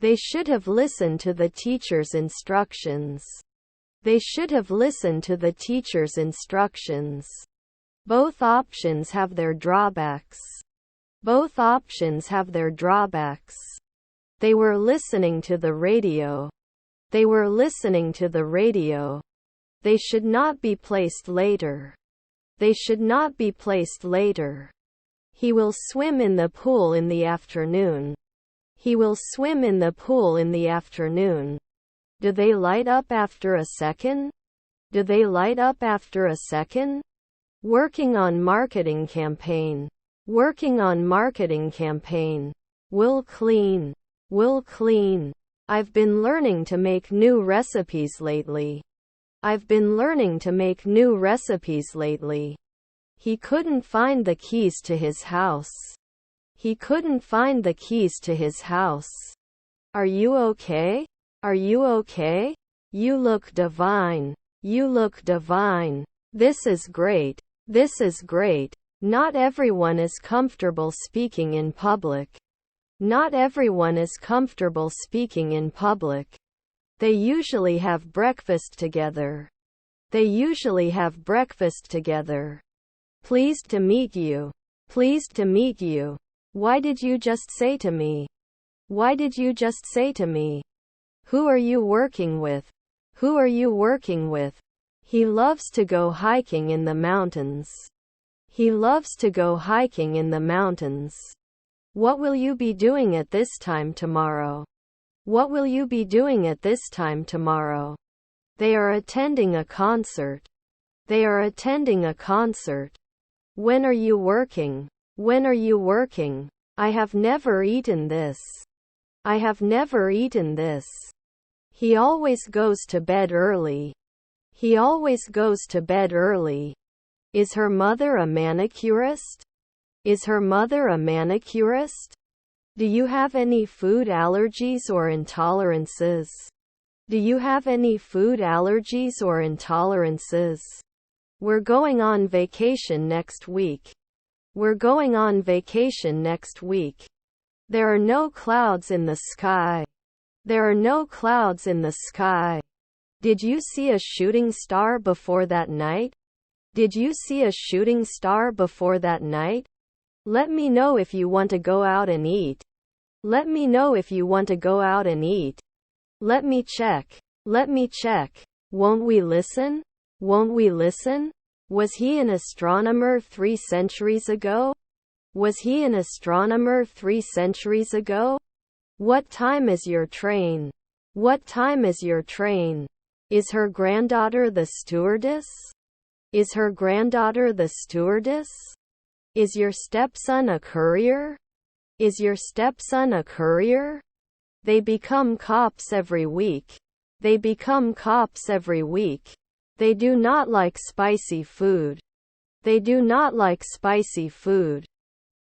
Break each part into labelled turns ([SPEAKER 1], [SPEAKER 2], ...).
[SPEAKER 1] They should have listened to the teacher's instructions. They should have listened to the teacher's instructions. Both options have their drawbacks. Both options have their drawbacks. They were listening to the radio. They were listening to the radio. They should not be placed later. They should not be placed later. He will swim in the pool in the afternoon. He will swim in the pool in the afternoon. Do they light up after a second? Do they light up after a second? Working on marketing campaign. Working on marketing campaign. Will clean. Will clean. I've been learning to make new recipes lately. I've been learning to make new recipes lately. He couldn't find the keys to his house. He couldn't find the keys to his house. Are you okay? Are you okay? You look divine. You look divine. This is great. This is great. Not everyone is comfortable speaking in public. Not everyone is comfortable speaking in public. They usually have breakfast together. They usually have breakfast together. Pleased to meet you. Pleased to meet you. Why did you just say to me? Why did you just say to me? Who are you working with? Who are you working with? He loves to go hiking in the mountains. He loves to go hiking in the mountains. What will you be doing at this time tomorrow? What will you be doing at this time tomorrow? They are attending a concert. They are attending a concert. When are you working? When are you working? I have never eaten this. I have never eaten this. He always goes to bed early. He always goes to bed early. Is her mother a manicurist? Is her mother a manicurist? Do you have any food allergies or intolerances? Do you have any food allergies or intolerances? We're going on vacation next week. We're going on vacation next week. There are no clouds in the sky. There are no clouds in the sky. Did you see a shooting star before that night? Did you see a shooting star before that night? Let me know if you want to go out and eat. Let me know if you want to go out and eat. Let me check. Let me check. Won't we listen? Won't we listen? Was he an astronomer 3 centuries ago? Was he an astronomer 3 centuries ago? What time is your train? What time is your train? Is her granddaughter the stewardess? Is her granddaughter the stewardess? Is your stepson a courier? Is your stepson a courier? They become cops every week. They become cops every week. They do not like spicy food. They do not like spicy food.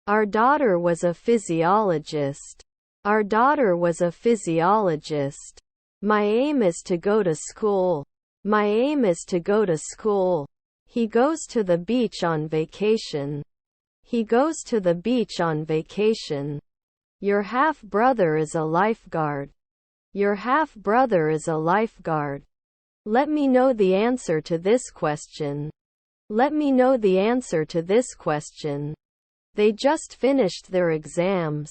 [SPEAKER 1] Our daughter was a physiologist. Our daughter was a physiologist. My aim is to go to school. My aim is to go to school. He goes to the beach on vacation. He goes to the beach on vacation. Your half-brother is a lifeguard. Your half-brother is a lifeguard. Let me know the answer to this question. Let me know the answer to this question. They just finished their exams.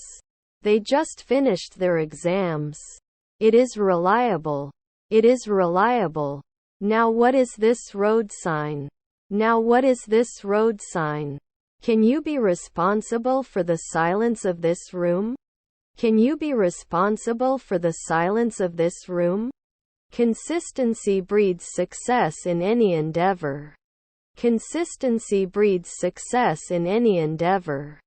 [SPEAKER 1] They just finished their exams. It is reliable. It is reliable. Now what is this road sign? Now what is this road sign? Can you be responsible for the silence of this room? Can you be responsible for the silence of this room? Consistency breeds success in any endeavor. Consistency breeds success in any endeavor.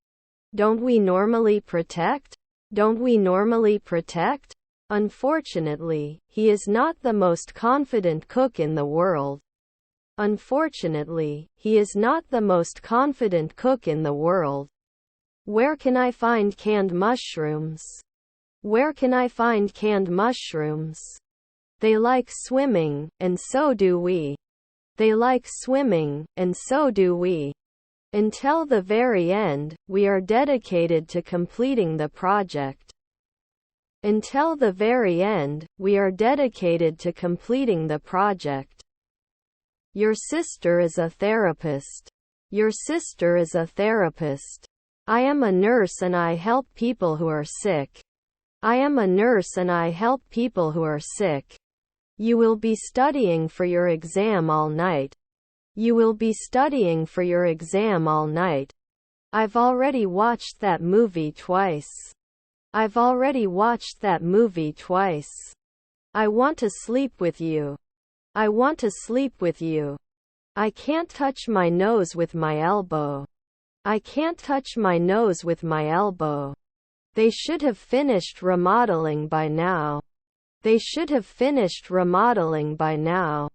[SPEAKER 1] Don't we normally protect? Don't we normally protect? Unfortunately, he is not the most confident cook in the world. Unfortunately, he is not the most confident cook in the world. Where can I find canned mushrooms? Where can I find canned mushrooms? They like swimming, and so do we. They like swimming, and so do we. Until the very end, we are dedicated to completing the project. Until the very end, we are dedicated to completing the project. Your sister is a therapist. Your sister is a therapist. I am a nurse and I help people who are sick. I am a nurse and I help people who are sick. You will be studying for your exam all night. You will be studying for your exam all night. I've already watched that movie twice. I've already watched that movie twice. I want to sleep with you. I want to sleep with you. I can't touch my nose with my elbow. I can't touch my nose with my elbow. They should have finished remodeling by now. They should have finished remodeling by now.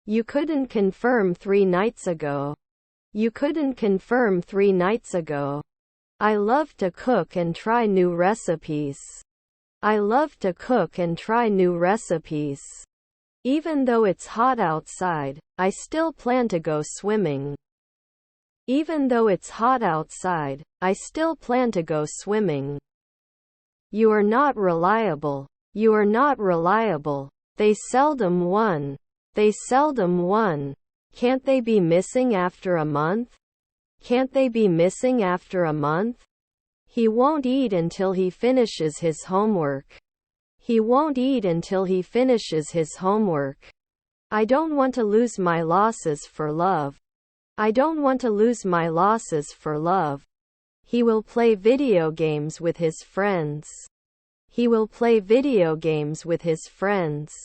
[SPEAKER 1] You couldn't confirm 3 nights ago. You couldn't confirm 3 nights ago. I love to cook and try new recipes. I love to cook and try new recipes. Even though it's hot outside, I still plan to go swimming. Even though it's hot outside, I still plan to go swimming. You are not reliable. You are not reliable. They seldom won. They seldom won. Can't they be missing after a month? Can't they be missing after a month? He won't eat until he finishes his homework. He won't eat until he finishes his homework. I don't want to lose my losses for love. I don't want to lose my losses for love. He will play video games with his friends. He will play video games with his friends.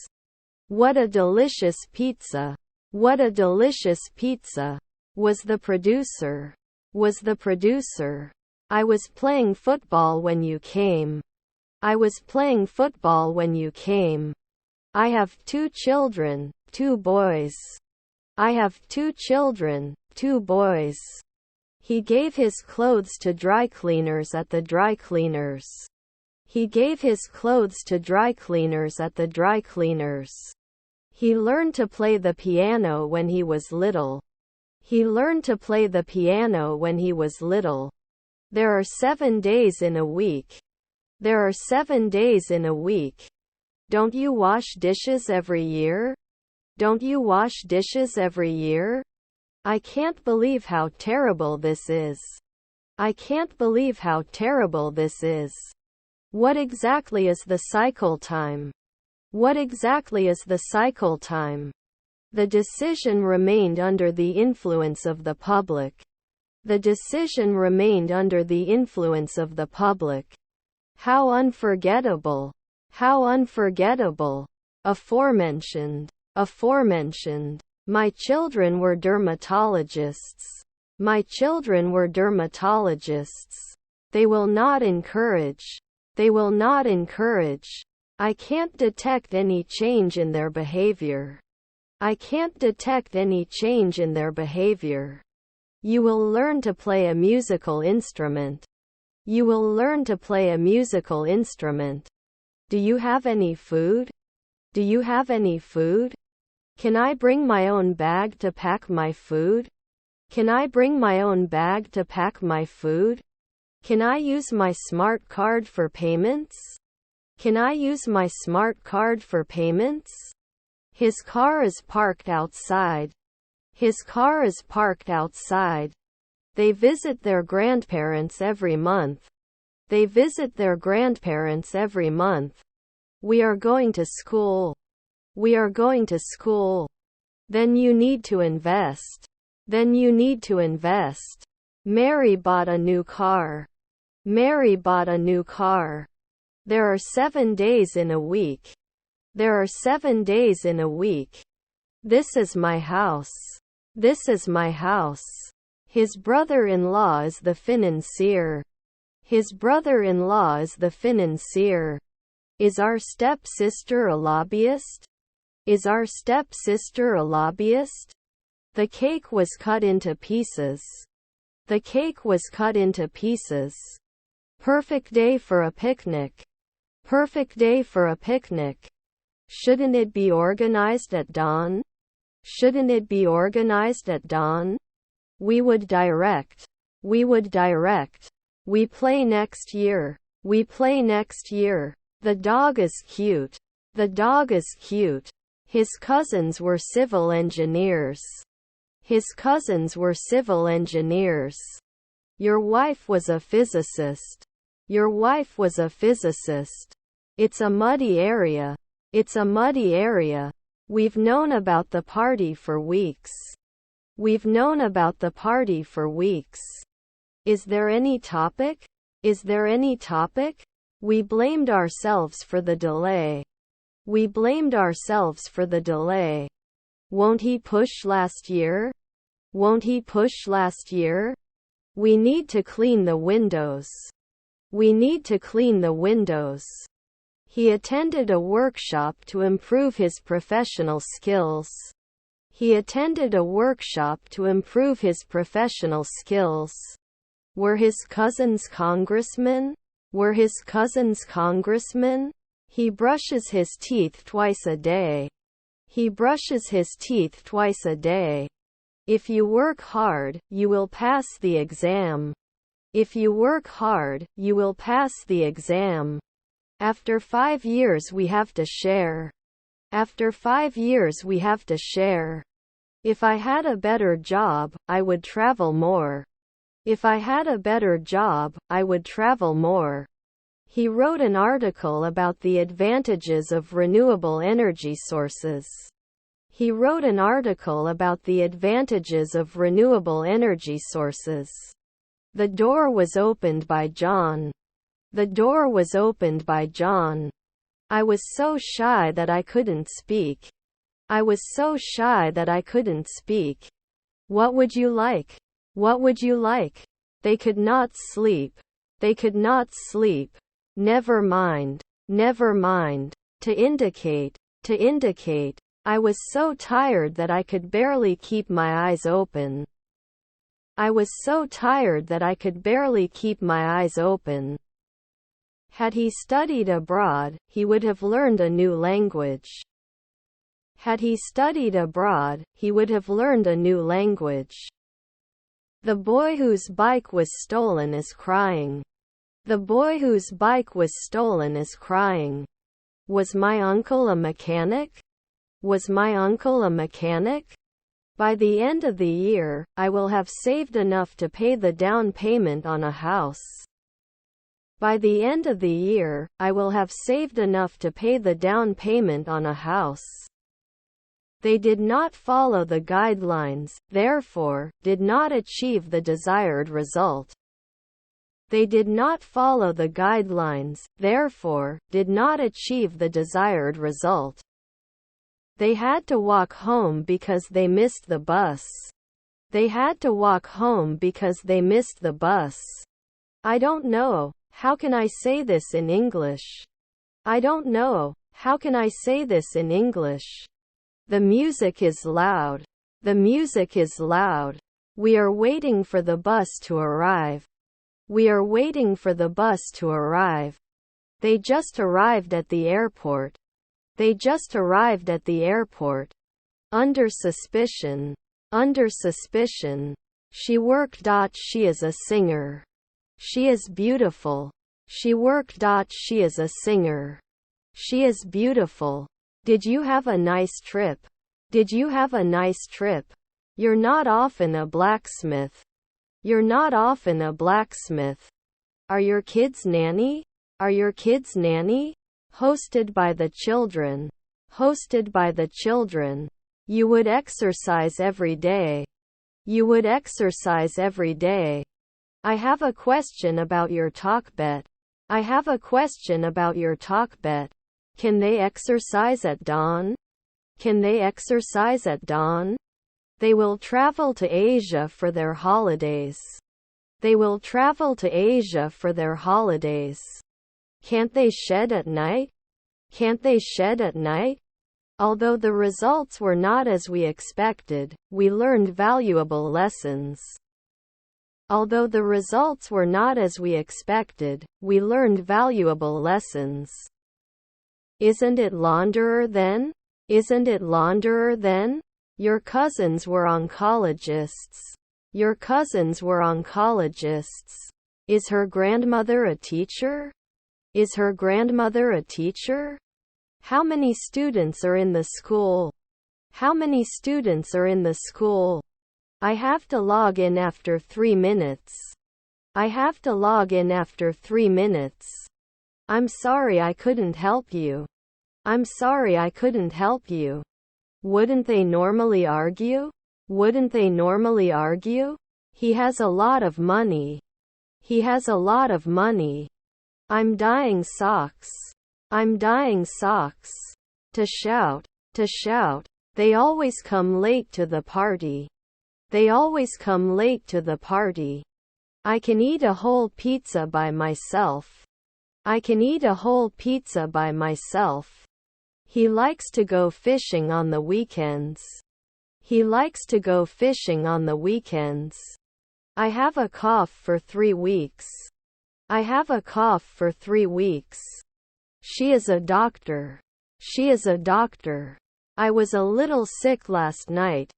[SPEAKER 1] What a delicious pizza. What a delicious pizza. Was the producer. Was the producer. I was playing football when you came. I was playing football when you came. I have 2 children, 2 boys. I have 2 children, 2 boys. He gave his clothes to dry cleaners at the dry cleaners. He gave his clothes to dry cleaners at the dry cleaners. He learned to play the piano when he was little. He learned to play the piano when he was little. There are 7 days in a week. There are 7 days in a week. Don't you wash dishes every year? Don't you wash dishes every year? I can't believe how terrible this is. I can't believe how terrible this is. What exactly is the cycle time? What exactly is the cycle time? The decision remained under the influence of the public. The decision remained under the influence of the public. How unforgettable. How unforgettable. Aforementioned. Aforementioned. My children were dermatologists. My children were dermatologists. They will not encourage. They will not encourage. I can't detect any change in their behavior. I can't detect any change in their behavior. You will learn to play a musical instrument. You will learn to play a musical instrument. Do you have any food? Do you have any food? Can I bring my own bag to pack my food? Can I bring my own bag to pack my food? Can I use my smart card for payments? Can I use my smart card for payments? His car is parked outside. His car is parked outside. They visit their grandparents every month. They visit their grandparents every month. We are going to school. We are going to school. Then you need to invest. Then you need to invest. Mary bought a new car. Mary bought a new car. There are 7 days in a week. There are 7 days in a week. This is my house. This is my house. His brother-in-law is the financier. His brother-in-law is the financier. Is our stepsister a lobbyist? Is our stepsister a lobbyist? The cake was cut into pieces. The cake was cut into pieces. Perfect day for a picnic. Perfect day for a picnic. Shouldn't it be organized at dawn? Shouldn't it be organized at dawn? We would direct. We would direct. We play next year. We play next year. The dog is cute. The dog is cute. His cousins were civil engineers. His cousins were civil engineers. Your wife was a physicist. Your wife was a physicist. It's a muddy area. It's a muddy area. We've known about the party for weeks. We've known about the party for weeks. Is there any topic? Is there any topic? We blamed ourselves for the delay. We blamed ourselves for the delay. Won't he push last year? Won't he push last year? We need to clean the windows. We need to clean the windows. He attended a workshop to improve his professional skills. He attended a workshop to improve his professional skills. Were his cousins congressmen? Were his cousins congressmen? He brushes his teeth twice a day. He brushes his teeth twice a day. If you work hard, you will pass the exam. If you work hard, you will pass the exam. After 5 years we have to share. After 5 years we have to share. If I had a better job, I would travel more. If I had a better job, I would travel more. He wrote an article about the advantages of renewable energy sources. He wrote an article about the advantages of renewable energy sources. The door was opened by John. The door was opened by John. I was so shy that I couldn't speak. I was so shy that I couldn't speak. What would you like? What would you like? They could not sleep. They could not sleep. Never mind. Never mind. To indicate. To indicate. I was so tired that I could barely keep my eyes open. I was so tired that I could barely keep my eyes open. Had he studied abroad, he would have learned a new language. Had he studied abroad, he would have learned a new language. The boy whose bike was stolen is crying. The boy whose bike was stolen is crying. Was my uncle a mechanic? Was my uncle a mechanic? By the end of the year, I will have saved enough to pay the down payment on a house. By the end of the year, I will have saved enough to pay the down payment on a house. They did not follow the guidelines, therefore, did not achieve the desired result. They did not follow the guidelines, therefore, did not achieve the desired result. They had to walk home because they missed the bus. They had to walk home because they missed the bus. I don't know. How can I say this in English? I don't know. How can I say this in English? The music is loud. The music is loud. We are waiting for the bus to arrive. We are waiting for the bus to arrive. They just arrived at the airport. They just arrived at the airport. Under suspicion. Under suspicion. She worked. She is a singer. She is beautiful. She worked. She is a singer. She is beautiful. Did you have a nice trip? Did you have a nice trip? You're not often a blacksmith. You're not often a blacksmith. Are your kids nanny? Are your kids nanny? Hosted by the children. Hosted by the children. You would exercise every day. You would exercise every day. I have a question about your talk bet. I have a question about your talk bet. Can they exercise at dawn? Can they exercise at dawn? They will travel to Asia for their holidays. They will travel to Asia for their holidays. Can't they shed at night? Can't they shed at night? Although the results were not as we expected, we learned valuable lessons. Although the results were not as we expected, we learned valuable lessons. Isn't it launderer then? Isn't it launderer then? Your cousins were oncologists. Your cousins were oncologists. Is her grandmother a teacher? Is her grandmother a teacher? How many students are in the school? How many students are in the school? I have to log in after 3 minutes. I have to log in after 3 minutes. I'm sorry I couldn't help you. I'm sorry I couldn't help you. Wouldn't they normally argue? Wouldn't they normally argue? He has a lot of money. He has a lot of money. I'm dyeing socks. I'm dyeing socks. To shout. To shout. They always come late to the party. They always come late to the party. I can eat a whole pizza by myself. I can eat a whole pizza by myself. He likes to go fishing on the weekends. He likes to go fishing on the weekends. I have a cough for 3 weeks. I have a cough for 3 weeks. She is a doctor. She is a doctor. I was a little sick last night.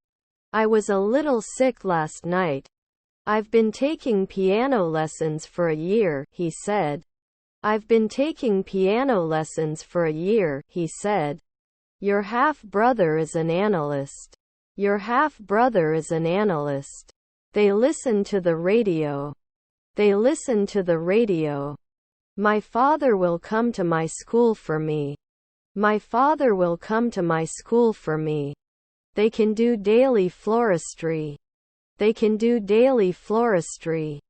[SPEAKER 1] I was a little sick last night. I've been taking piano lessons for a year, he said. I've been taking piano lessons for a year, he said. Your half-brother is an analyst. Your half-brother is an analyst. They listen to the radio. They listen to the radio. My father will come to my school for me. My father will come to my school for me. They can do daily floristry. They can do daily floristry.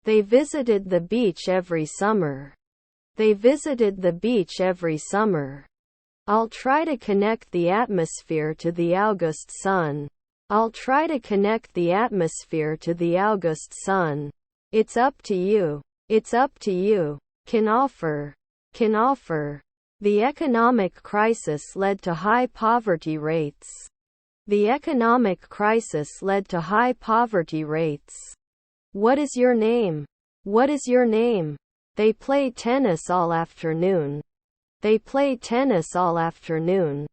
[SPEAKER 1] They visited the beach every summer. They visited the beach every summer. I'll try to connect the atmosphere to the August sun. I'll try to connect the atmosphere to the August sun. It's up to you. It's up to you. Can offer. Can offer. The economic crisis led to high poverty rates. The economic crisis led to high poverty rates. What is your name? What is your name? They play tennis all afternoon. They play tennis all afternoon.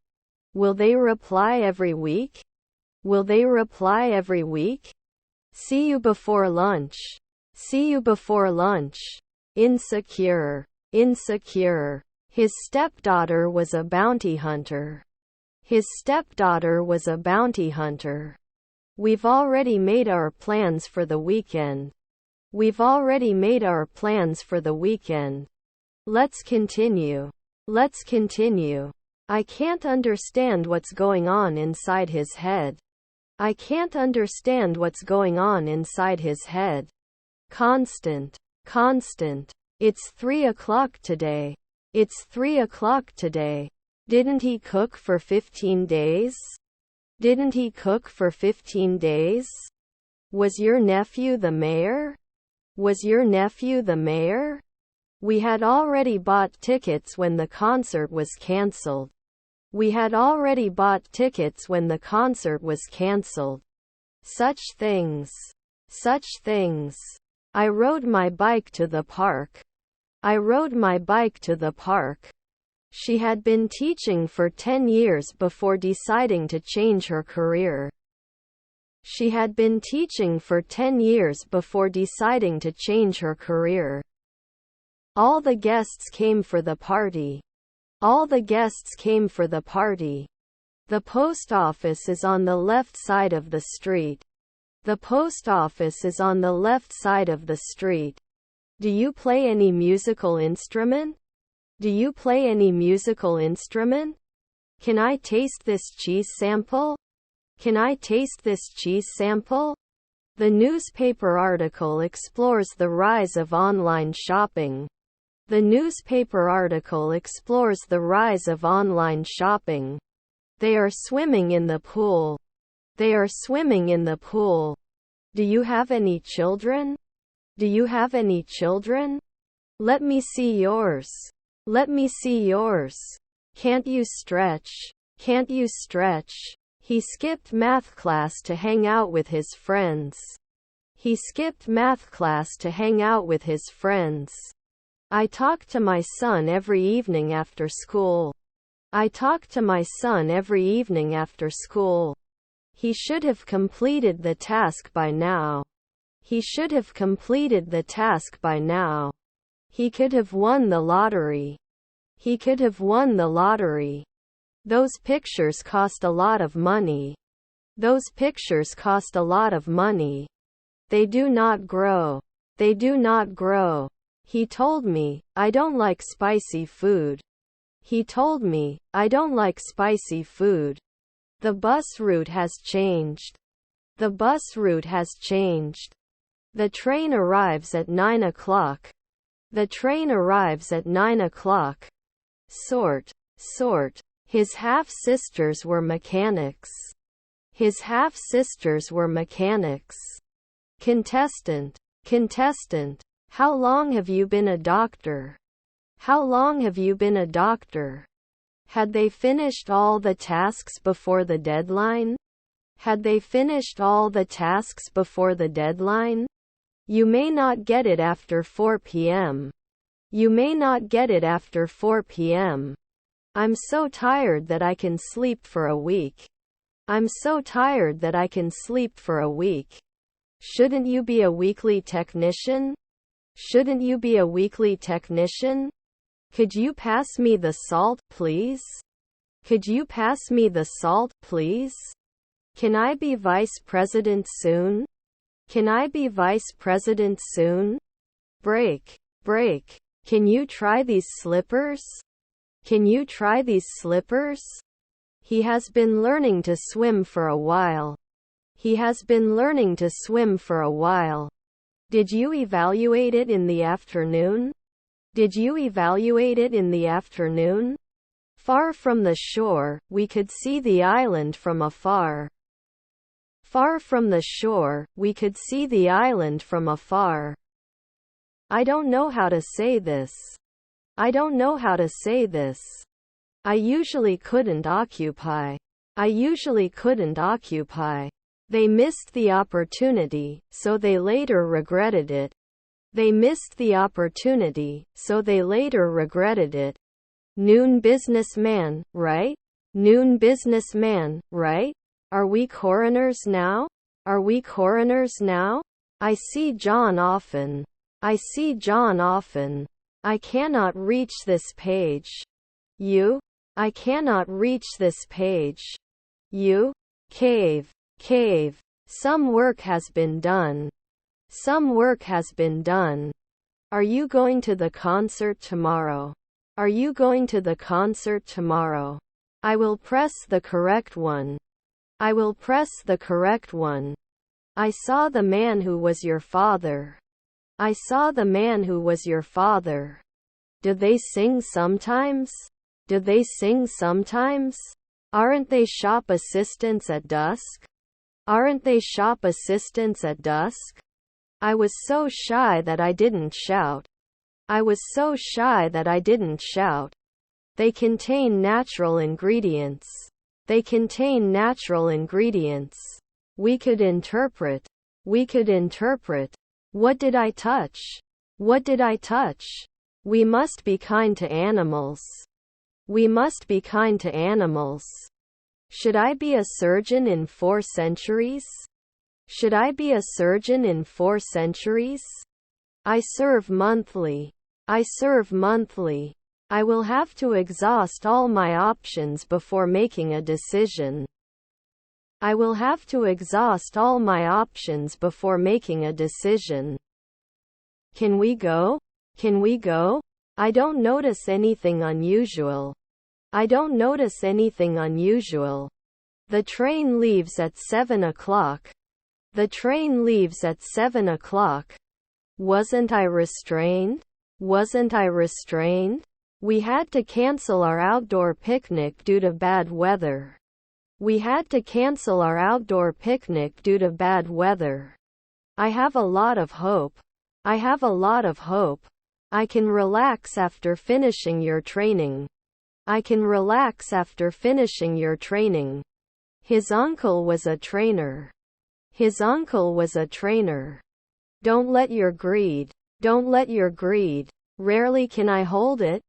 [SPEAKER 1] Will they reply every week? Will they reply every week? See you before lunch. See you before lunch. Insecure. Insecure. His stepdaughter was a bounty hunter. His stepdaughter was a bounty hunter. We've already made our plans for the weekend. We've already made our plans for the weekend. Let's continue. Let's continue. I can't understand what's going on inside his head. I can't understand what's going on inside his head. Constant. Constant. It's 3 o'clock today. It's 3 o'clock today. Didn't he cook for 15 days? Didn't he cook for 15 days? Was your nephew the mayor? Was your nephew the mayor? We had already bought tickets when the concert was cancelled. We had already bought tickets when the concert was cancelled. Such things. Such things. I rode my bike to the park. I rode my bike to the park. She had been teaching for 10 years before deciding to change her career. She had been teaching for 10 years before deciding to change her career. All the guests came for the party. All the guests came for the party. The post office is on the left side of the street. The post office is on the left side of the street. Do you play any musical instrument? Do you play any musical instrument? Can I taste this cheese sample? Can I taste this cheese sample? The newspaper article explores the rise of online shopping. The newspaper article explores the rise of online shopping. They are swimming in the pool. They are swimming in the pool. Do you have any children? Do you have any children? Let me see yours. Let me see yours. Can't you stretch? Can't you stretch? He skipped math class to hang out with his friends. He skipped math class to hang out with his friends. I talk to my son every evening after school. I talk to my son every evening after school. He should have completed the task by now. He should have completed the task by now. He could have won the lottery. He could have won the lottery. Those pictures cost a lot of money. Those pictures cost a lot of money. They do not grow. They do not grow. He told me, I don't like spicy food. He told me, I don't like spicy food. The bus route has changed. The bus route has changed. The train arrives at 9 o'clock. The train arrives at 9 o'clock. Sort. His half-sisters were mechanics. His half-sisters were mechanics. Contestant. How long have you been a doctor? How long have you been a doctor? Had they finished all the tasks before the deadline? Had they finished all the tasks before the deadline? You may not get it after 4 p.m. You may not get it after 4 p.m. I'm so tired that I can sleep for a week. I'm so tired that I can sleep for a week. Shouldn't you be a weekly technician? Shouldn't you be a weekly technician? Could you pass me the salt, please? Could you pass me the salt, please? Can I be vice president soon? Can I be vice president soon? Break. Can you try these slippers? Can you try these slippers? He has been learning to swim for a while. He has been learning to swim for a while. Did you evaluate it in the afternoon? Did you evaluate it in the afternoon? Far from the shore, we could see the island from afar. Far from the shore, we could see the island from afar. I don't know how to say this. I don't know how to say this. I usually couldn't occupy. I usually couldn't occupy. They missed the opportunity, so they later regretted it. They missed the opportunity, so they later regretted it. Noon businessman, right? Noon businessman, right? Are we coroners now? Are we coroners now? I see John often. I see John often. I cannot reach this page. You? I cannot reach this page. You? Cave. Some work has been done. Some work has been done. Are you going to the concert tomorrow? Are you going to the concert tomorrow? I will press the correct one. I will press the correct one. I saw the man who was your father. I saw the man who was your father. Did they sing sometimes? Did they sing sometimes? Aren't they shop assistants at dusk? Aren't they shop assistants at dusk? I was so shy that I didn't shout. I was so shy that I didn't shout. They contain natural ingredients. They contain natural ingredients. We could interpret. We could interpret. What did I touch? What did I touch? We must be kind to animals. We must be kind to animals. Should I be a surgeon in 4 centuries? Should I be a surgeon in 4 centuries? I serve monthly. I serve monthly. I will have to exhaust all my options before making a decision. I will have to exhaust all my options before making a decision. Can we go? Can we go? I don't notice anything unusual. I don't notice anything unusual. The train leaves at 7 o'clock. The train leaves at 7 o'clock. Wasn't I restrained? Wasn't I restrained? We had to cancel our outdoor picnic due to bad weather. We had to cancel our outdoor picnic due to bad weather. I have a lot of hope. I have a lot of hope. I can relax after finishing your training. I can relax after finishing your training. His uncle was a trainer. His uncle was a trainer. Don't let your greed. Don't let your greed. Rarely can I hold it.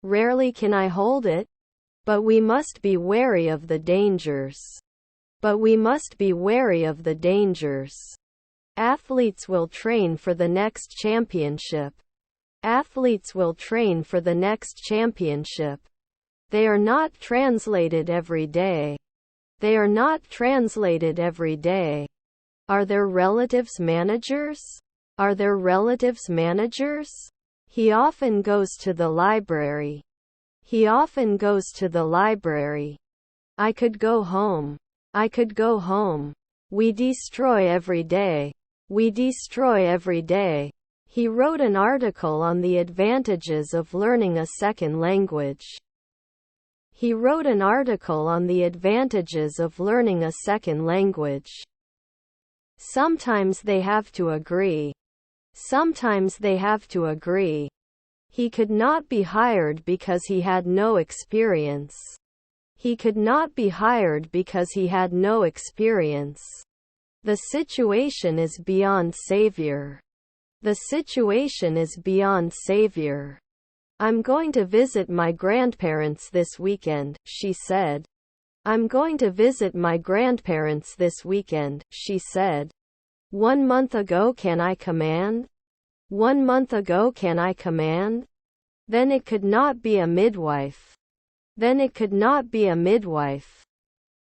[SPEAKER 1] Rarely can I hold it. But we must be wary of the dangers. But we must be wary of the dangers. Athletes will train for the next championship. Athletes will train for the next championship. They are not translated every day. They are not translated every day. Are their relatives managers? Are their relatives managers? He often goes to the library. He often goes to the library. I could go home. I could go home. We destroy every day. We destroy every day. He wrote an article on the advantages of learning a second language. He wrote an article on the advantages of learning a second language. Sometimes they have to agree. Sometimes they have to agree. He could not be hired because he had no experience. He could not be hired because he had no experience. The situation is beyond savior. The situation is beyond savior. I'm going to visit my grandparents this weekend, she said. I'm going to visit my grandparents this weekend, she said. 1 month ago can I command? 1 month ago can I command? Then it could not be a midwife. Then it could not be a midwife.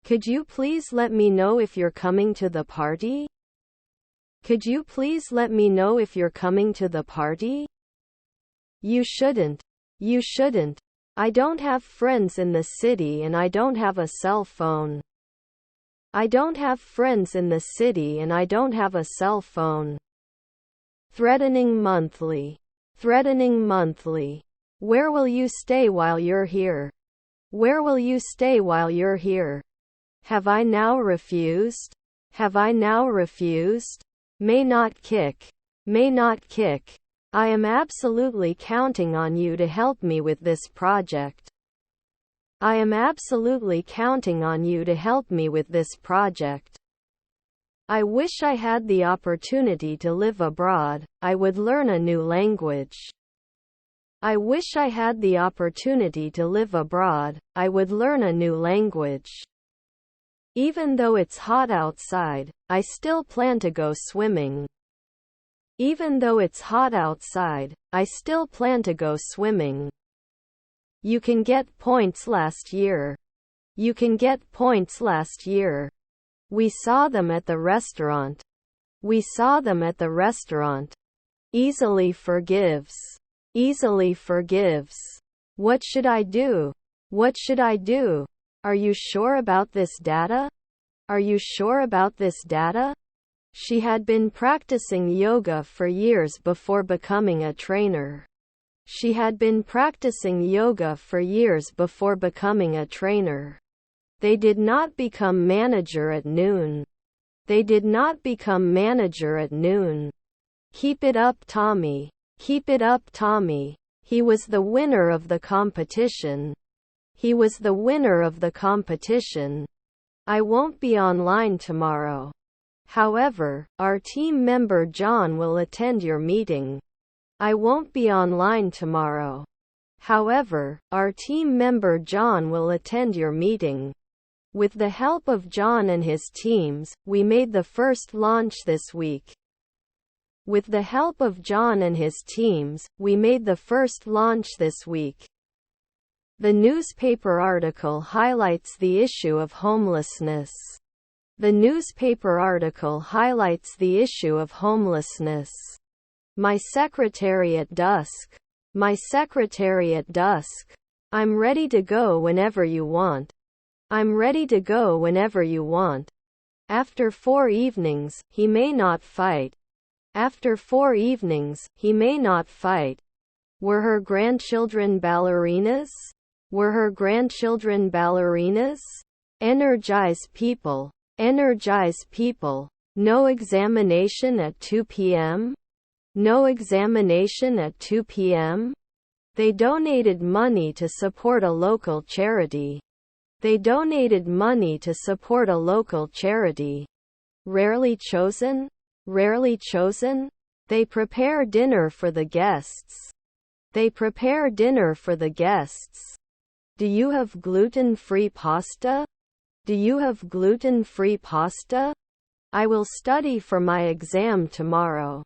[SPEAKER 1] Could you please let me know if you're coming to the party? Could you please let me know if you're coming to the party? You shouldn't. You shouldn't. I don't have friends in the city and I don't have a cell phone. I don't have friends in the city and I don't have a cell phone. Threatening monthly. Threatening monthly. Where will you stay while you're here? Where will you stay while you're here? Have I now refused? Have I now refused? May not kick. May not kick. I am absolutely counting on you to help me with this project. I am absolutely counting on you to help me with this project. I wish I had the opportunity to live abroad. I would learn a new language. I wish I had the opportunity to live abroad. I would learn a new language. Even though it's hot outside, I still plan to go swimming. Even though it's hot outside, I still plan to go swimming. You can get points last year. You can get points last year. We saw them at the restaurant. We saw them at the restaurant. Easily forgives. Easily forgives. What should I do? What should I do? Are you sure about this data? Are you sure about this data? She had been practicing yoga for years before becoming a trainer. She had been practicing yoga for years before becoming a trainer. They did not become manager at noon. They did not become manager at noon. Keep it up, Tommy. Keep it up, Tommy. He was the winner of the competition. He was the winner of the competition. I won't be online tomorrow. However, our team member John will attend your meeting. I won't be online tomorrow. However, our team member John will attend your meeting. With the help of John and his teams, we made the first launch this week. With the help of John and his teams, we made the first launch this week. The newspaper article highlights the issue of homelessness. The newspaper article highlights the issue of homelessness. My secretary at dusk. My secretary at dusk. I'm ready to go whenever you want. I'm ready to go whenever you want. After 4 evenings, he may not fight. After 4 evenings, he may not fight. Were her grandchildren ballerinas? Were her grandchildren ballerinas? Energize people. Energize people. No examination at 2 p.m.? No examination at 2 p.m.? They donated money to support a local charity. They donated money to support a local charity. Rarely chosen? Rarely chosen? They prepare dinner for the guests. They prepare dinner for the guests. Do you have gluten-free pasta? Do you have gluten-free pasta? I will study for my exam tomorrow.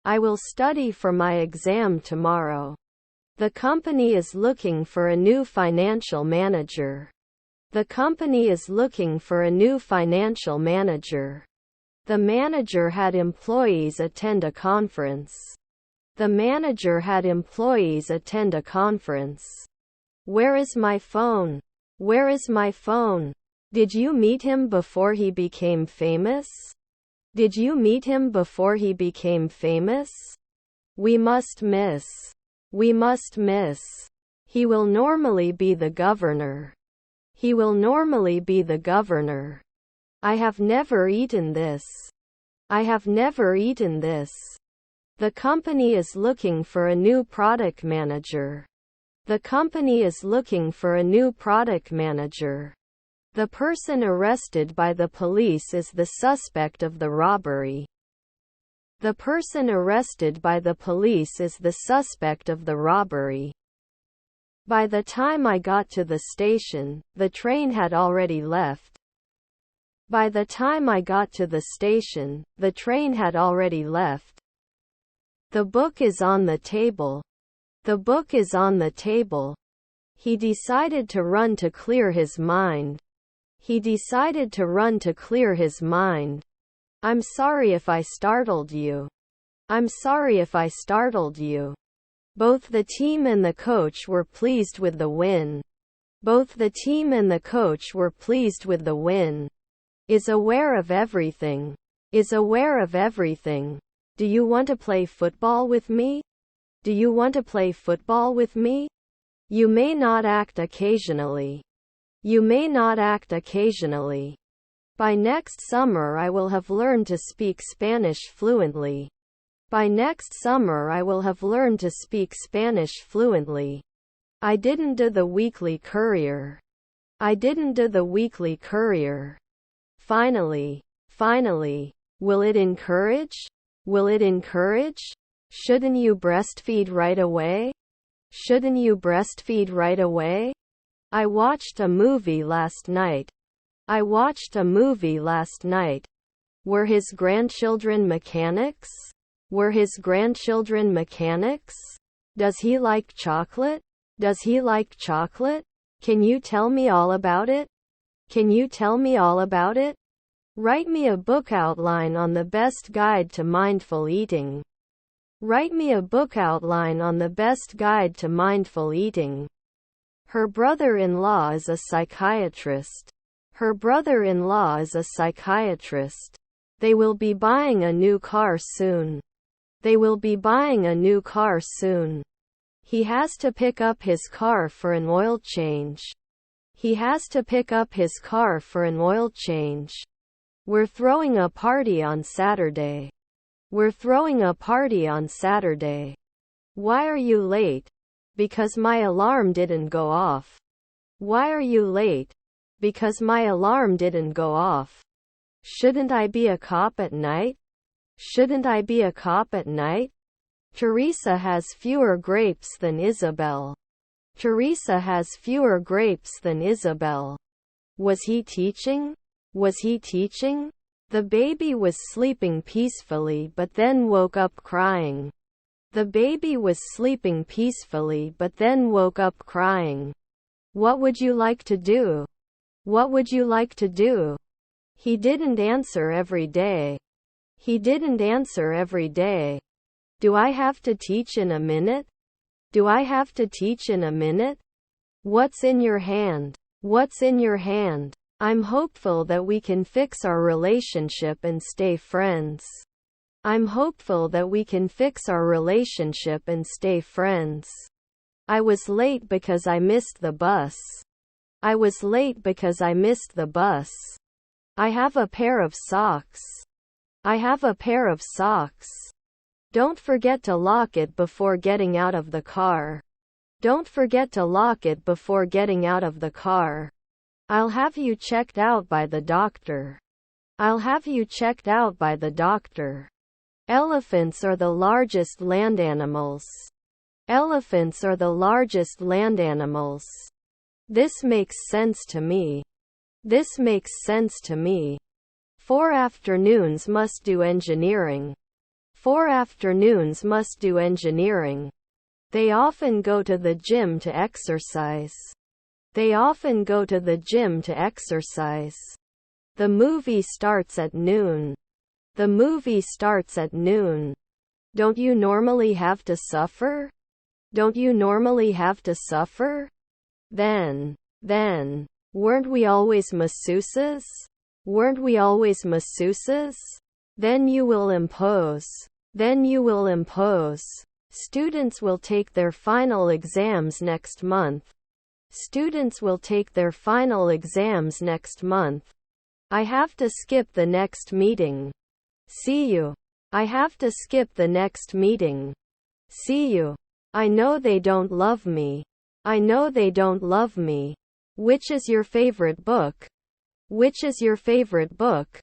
[SPEAKER 1] I will study for my exam tomorrow. The company is looking for a new financial manager. The company is looking for a new financial manager. The manager had employees attend a conference. The manager had employees attend a conference. Where is my phone? Where is my phone? Did you meet him before he became famous? Did you meet him before he became famous? We must miss. We must miss. He will normally be the governor. He will normally be the governor. I have never eaten this. I have never eaten this. The company is looking for a new product manager. The company is looking for a new product manager. The person arrested by the police is the suspect of the robbery. The person arrested by the police is the suspect of the robbery. By the time I got to the station, the train had already left. By the time I got to the station, the train had already left. The book is on the table. The book is on the table. He decided to run to clear his mind. He decided to run to clear his mind. I'm sorry if I startled you. I'm sorry if I startled you. Both the team and the coach were pleased with the win. Both the team and the coach were pleased with the win. Is aware of everything. Is aware of everything. Do you want to play football with me? Do you want to play football with me? You may not act occasionally. You may not act occasionally. By next summer I will have learned to speak Spanish fluently. By next summer I will have learned to speak Spanish fluently. I didn't do the weekly courier. I didn't do the weekly courier. Finally. Finally. Will it encourage? Will it encourage? Shouldn't you breastfeed right away? Shouldn't you breastfeed right away? I watched a movie last night. I watched a movie last night. Were his grandchildren mechanics? Were his grandchildren mechanics? Does he like chocolate? Does he like chocolate? Can you tell me all about it? Can you tell me all about it? Write me a book outline on the best guide to mindful eating. Write me a book outline on the best guide to mindful eating. Her brother-in-law is a psychiatrist. Her brother-in-law is a psychiatrist. They will be buying a new car soon. They will be buying a new car soon. He has to pick up his car for an oil change. He has to pick up his car for an oil change. We're throwing a party on Saturday. We're throwing a party on Saturday. Why are you late? Because my alarm didn't go off. Why are you late? Because my alarm didn't go off. Shouldn't I be a cop at night? Shouldn't I be a cop at night? Teresa has fewer grapes than Isabel. Teresa has fewer grapes than Isabel. Was he teaching? Was he teaching? The baby was sleeping peacefully but then woke up crying. The baby was sleeping peacefully but then woke up crying. What would you like to do? What would you like to do? He didn't answer every day. He didn't answer every day. Do I have to teach in a minute? Do I have to teach in a minute? What's in your hand? What's in your hand? I'm hopeful that we can fix our relationship and stay friends. I'm hopeful that we can fix our relationship and stay friends. I was late because I missed the bus. I was late because I missed the bus. I have a pair of socks. I have a pair of socks. Don't forget to lock it before getting out of the car. Don't forget to lock it before getting out of the car. I'll have you checked out by the doctor. I'll have you checked out by the doctor. Elephants are the largest land animals. Elephants are the largest land animals. This makes sense to me. This makes sense to me. 4 afternoons must do engineering. 4 afternoons must do engineering. They often go to the gym to exercise. They often go to the gym to exercise. The movie starts at noon. The movie starts at noon. Don't you normally have to suffer? Don't you normally have to suffer? Then, weren't we always masseuses? Weren't we always masseuses? Then you will impose. Then you will impose. Students will take their final exams next month. Students will take their final exams next month. I have to skip the next meeting. See you. I have to skip the next meeting. See you. I know they don't love me. I know they don't love me. Which is your favorite book? Which is your favorite book?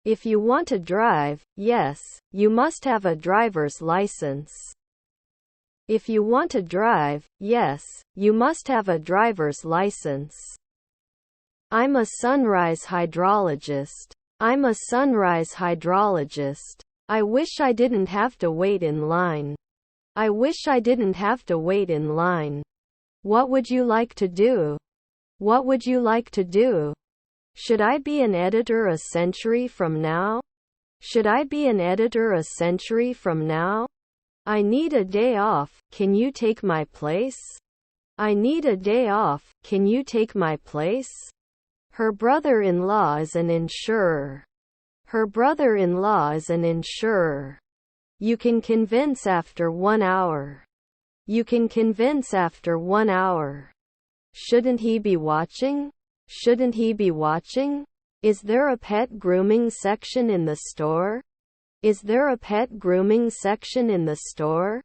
[SPEAKER 1] If you want to drive, yes, you must have a driver's license. If you want to drive, yes, you must have a driver's license. I'm a sunrise hydrologist. I'm a sunrise hydrologist. I wish I didn't have to wait in line. I wish I didn't have to wait in line. What would you like to do? What would you like to do? Should I be an editor a century from now? Should I be an editor a century from now? I need a day off, can you take my place? I need a day off, can you take my place? Her brother-in-law is an insurer. Her brother-in-law is an insurer. You can convince after 1 hour. You can convince after 1 hour. Shouldn't he be watching? Shouldn't he be watching? Is there a pet grooming section in the store? Is there a pet grooming section in the store?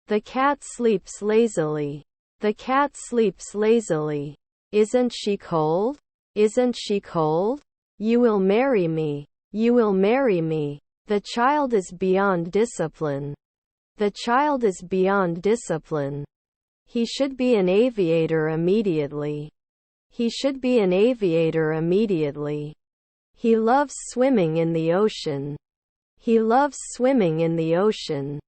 [SPEAKER 1] The cat sleeps lazily. The cat sleeps lazily. Isn't she cold? Isn't she cold? You will marry me. You will marry me. The child is beyond discipline. The child is beyond discipline. He should be an aviator immediately. He should be an aviator immediately. He loves swimming in the ocean. He loves swimming in the ocean.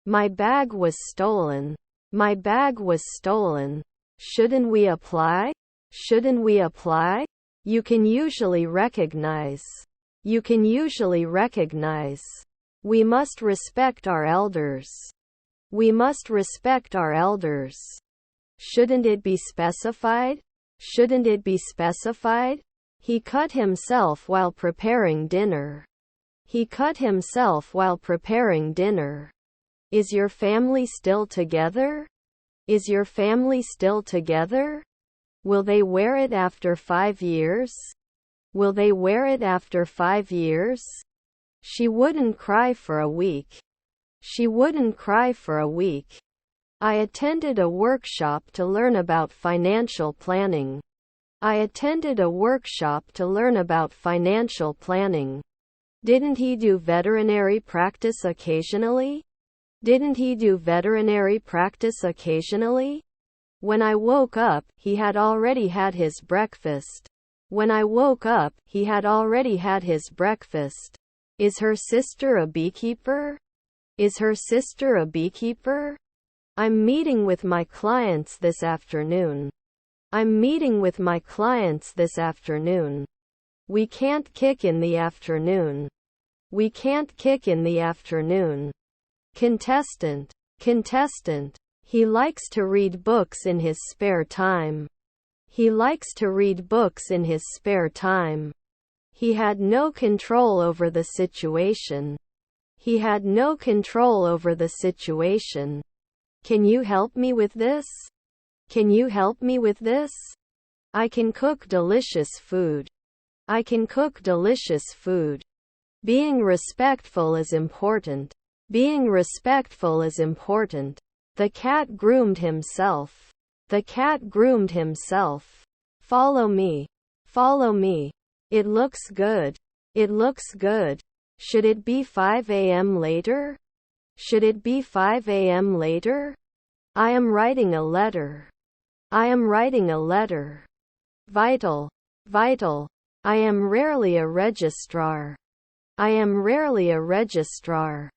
[SPEAKER 1] My bag was stolen. My bag was stolen. Shouldn't we apply? Shouldn't we apply? You can usually recognize. You can usually recognize. We must respect our elders. We must respect our elders. Shouldn't it be specified? Shouldn't it be specified? He cut himself while preparing dinner. He cut himself while preparing dinner. Is your family still together? Is your family still together? Will they wear it after 5 years? Will they wear it after 5 years? She wouldn't cry for a week. She wouldn't cry for a week. I attended a workshop to learn about financial planning. I attended a workshop to learn about financial planning. Didn't he do veterinary practice occasionally? Didn't he do veterinary practice occasionally? When I woke up, he had already had his breakfast. When I woke up, he had already had his breakfast. Is her sister a beekeeper? Is her sister a beekeeper? I'm meeting with my clients this afternoon. I'm meeting with my clients this afternoon. We can't kick in the afternoon. We can't kick in the afternoon. Contestant. Contestant. He likes to read books in his spare time. He likes to read books in his spare time. He had no control over the situation. He had no control over the situation. Can you help me with this? Can you help me with this? I can cook delicious food. I can cook delicious food. Being respectful is important. Being respectful is important. The cat groomed himself. The cat groomed himself. Follow me. Follow me. It looks good. It looks good. Should it be 5 a.m. later? Should it be 5 a.m. later? I am writing a letter. I am writing a letter. Vital. Vital. I am rarely a registrar. I am rarely a registrar.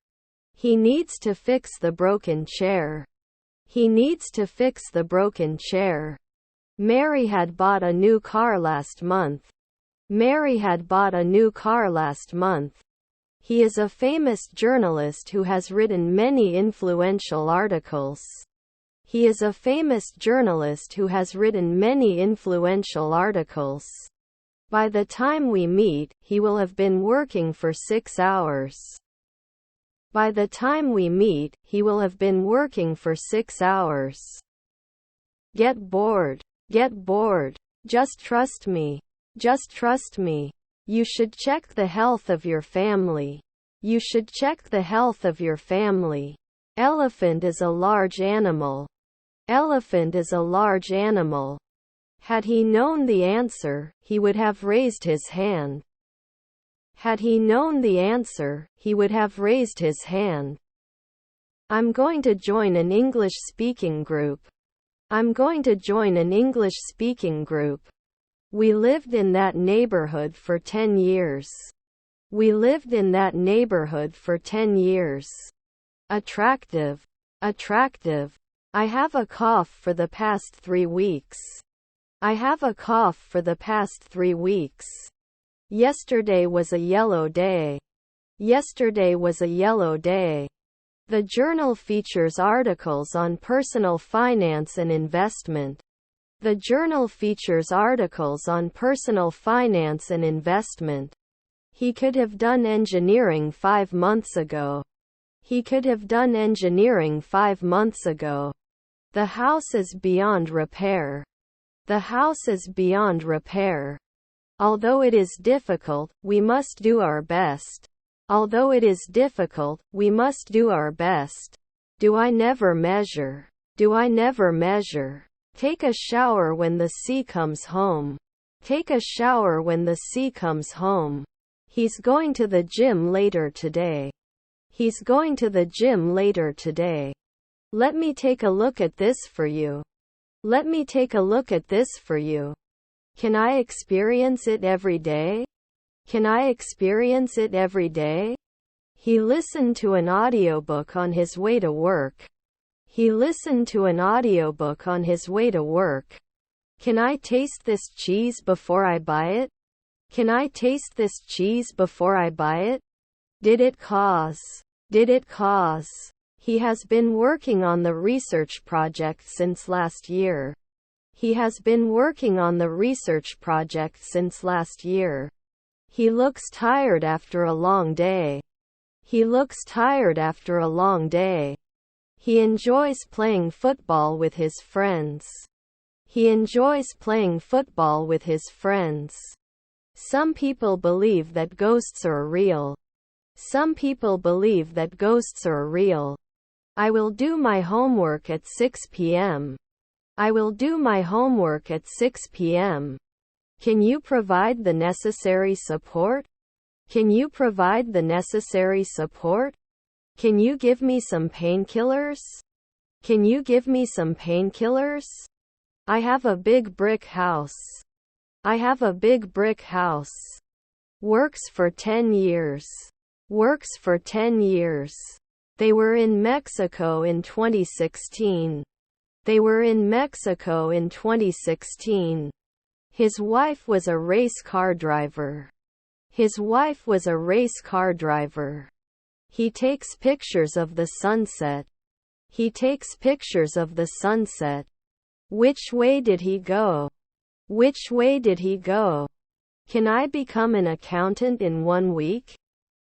[SPEAKER 1] He needs to fix the broken chair. He needs to fix the broken chair. Mary had bought a new car last month. Mary had bought a new car last month. He is a famous journalist who has written many influential articles. He is a famous journalist who has written many influential articles. By the time we meet, he will have been working for 6 hours. By the time we meet, he will have been working for 6 hours. Get bored. Get bored. Just trust me. Just trust me. You should check the health of your family. You should check the health of your family. Elephant is a large animal. Elephant is a large animal. Had he known the answer, he would have raised his hand. Had he known the answer, he would have raised his hand. I'm going to join an English-speaking group. I'm going to join an English-speaking group. We lived in that neighborhood for 10 years. We lived in that neighborhood for 10 years. Attractive. Attractive. I have a cough for the past 3 weeks. I have a cough for the past 3 weeks. Yesterday was a yellow day. Yesterday was a yellow day. The journal features articles on personal finance and investment. The journal features articles on personal finance and investment. He could have done engineering 5 months ago. He could have done engineering 5 months ago. The house is beyond repair. The house is beyond repair. Although it is difficult, we must do our best. Although it is difficult, we must do our best. Do I never measure? Do I never measure? Take a shower when the sea comes home. Take a shower when the sea comes home. He's going to the gym later today. He's going to the gym later today. Let me take a look at this for you. Let me take a look at this for you. Can I experience it every day? Can I experience it every day? He listened to an audiobook on his way to work. He listened to an audiobook on his way to work. Can I taste this cheese before I buy it? Can I taste this cheese before I buy it? Did it cause? Did it cause? He has been working on the research project since last year. He has been working on the research project since last year. He looks tired after a long day. He looks tired after a long day. He enjoys playing football with his friends. He enjoys playing football with his friends. Some people believe that ghosts are real. Some people believe that ghosts are real. I will do my homework at 6 p.m. I will do my homework at 6 p.m. Can you provide the necessary support? Can you provide the necessary support? Can you give me some painkillers? Can you give me some painkillers? I have a big brick house. I have a big brick house. Works for 10 years. Works for 10 years. They were in Mexico in 2016. They were in Mexico in 2016. His wife was a race car driver. His wife was a race car driver. He takes pictures of the sunset. He takes pictures of the sunset. Which way did he go? Which way did he go? Can I become an accountant in 1 week?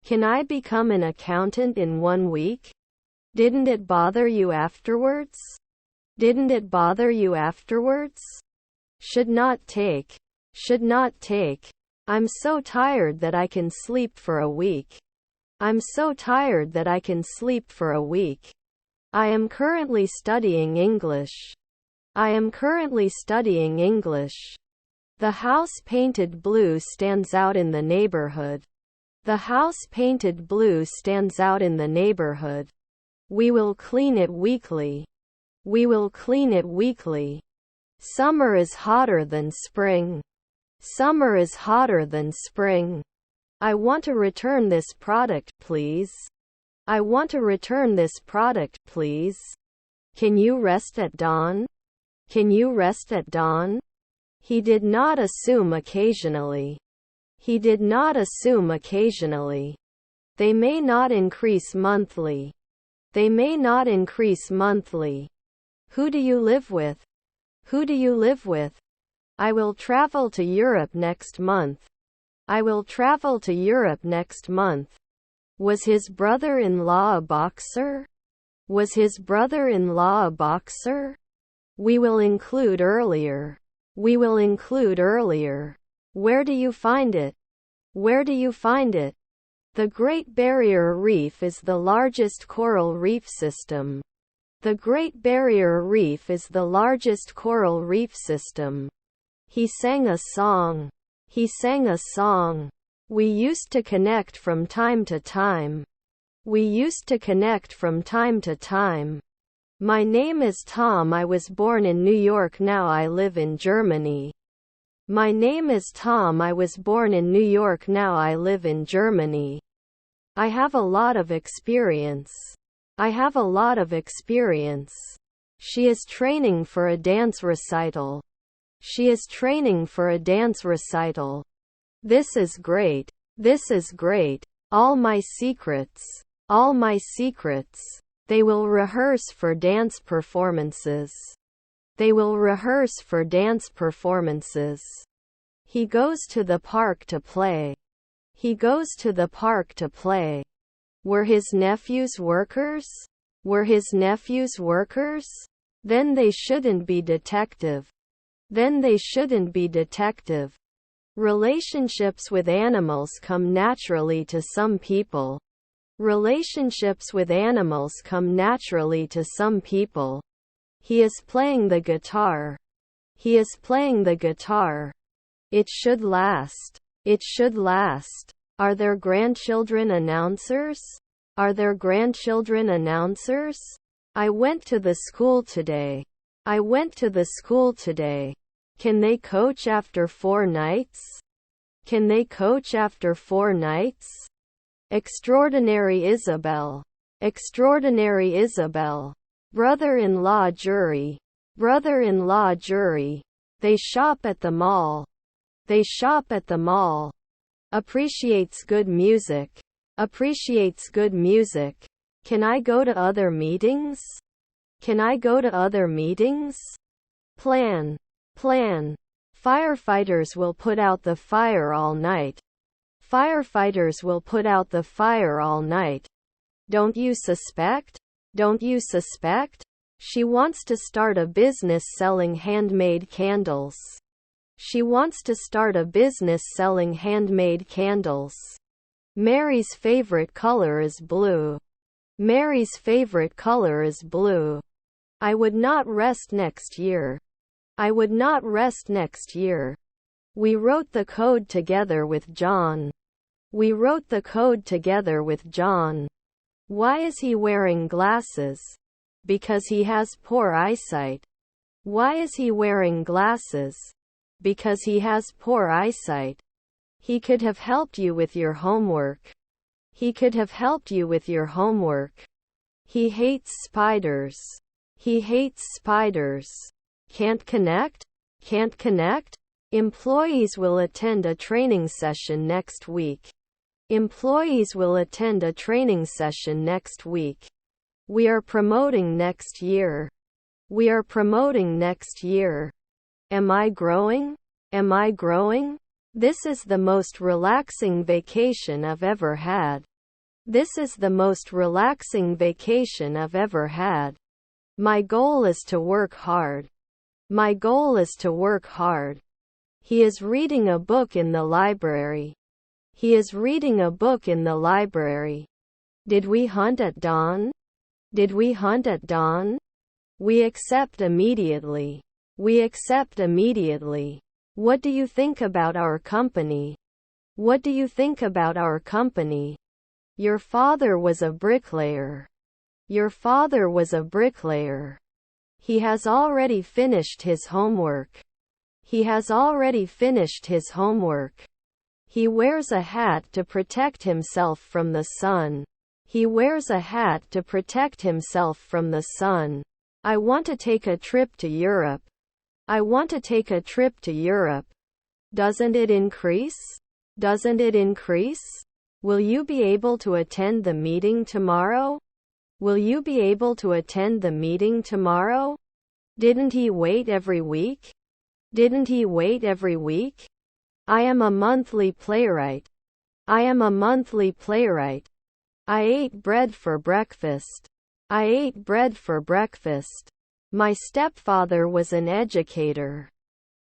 [SPEAKER 1] Can I become an accountant in 1 week? Didn't it bother you afterwards? Didn't it bother you afterwards? Should not take. Should not take. I'm so tired that I can sleep for a week. I'm so tired that I can sleep for a week. I am currently studying English. I am currently studying English. The house painted blue stands out in the neighborhood. The house painted blue stands out in the neighborhood. We will clean it weekly. We will clean it weekly. Summer is hotter than spring. Summer is hotter than spring. I want to return this product, please. I want to return this product, please. Can you rest at dawn? Can you rest at dawn? He did not assume occasionally. He did not assume occasionally. They may not increase monthly. They may not increase monthly. Who do you live with? Who do you live with? I will travel to Europe next month. I will travel to Europe next month. Was his brother-in-law a boxer? Was his brother-in-law a boxer? We will include earlier. We will include earlier. Where do you find it? Where do you find it? The Great Barrier Reef is the largest coral reef system. The Great Barrier Reef is the largest coral reef system. He sang a song. He sang a song. We used to connect from time to time. We used to connect from time to time. My name is Tom. I was born in New York. Now I live in Germany. My name is Tom. I was born in New York. Now I live in Germany. I have a lot of experience. I have a lot of experience. She is training for a dance recital. She is training for a dance recital. This is great. This is great. All my secrets. All my secrets. They will rehearse for dance performances. They will rehearse for dance performances. He goes to the park to play. He goes to the park to play. Were his nephews workers? Were his nephews workers? Then they shouldn't be detective. Then they shouldn't be detective. Relationships with animals come naturally to some people. Relationships with animals come naturally to some people. He is playing the guitar. He is playing the guitar. It should last. It should last. Are there grandchildren announcers? Are there grandchildren announcers? I went to the school today. I went to the school today. Can they coach after 4 nights? Can they coach after 4 nights? Extraordinary Isabel. Extraordinary Isabel. Brother-in-law jury. Brother-in-law jury. They shop at the mall. They shop at the mall. Appreciates good music. Appreciates good music. Can I go to other meetings? Can I go to other meetings? Plan. Plan. Firefighters will put out the fire all night. Firefighters will put out the fire all night. Don't you suspect? Don't you suspect? She wants to start a business selling handmade candles. She wants to start a business selling handmade candles. Mary's favorite color is blue. Mary's favorite color is blue. I would not rest next year. I would not rest next year. We wrote the code together with John. We wrote the code together with John. Why is he wearing glasses? Because he has poor eyesight. Why is he wearing glasses? Because he has poor eyesight. He could have helped you with your homework. He could have helped you with your homework. He hates spiders. He hates spiders. Can't connect? Can't connect? Employees will attend a training session next week. Employees will attend a training session next week. We are promoting next year. We are promoting next year. Am I growing? Am I growing? This is the most relaxing vacation I've ever had. This is the most relaxing vacation I've ever had. My goal is to work hard. My goal is to work hard. He is reading a book in the library. He is reading a book in the library. Did we hunt at dawn? Did we hunt at dawn? We accept immediately. We accept immediately. What do you think about our company? What do you think about our company? Your father was a bricklayer. Your father was a bricklayer. He has already finished his homework. He has already finished his homework. He wears a hat to protect himself from the sun. He wears a hat to protect himself from the sun. I want to take a trip to Europe. I want to take a trip to Europe. Doesn't it increase? Doesn't it increase? Will you be able to attend the meeting tomorrow? Will you be able to attend the meeting tomorrow? Didn't he wait every week? Didn't he wait every week? I am a monthly playwright. I am a monthly playwright. I ate bread for breakfast. I ate bread for breakfast. My stepfather was an educator.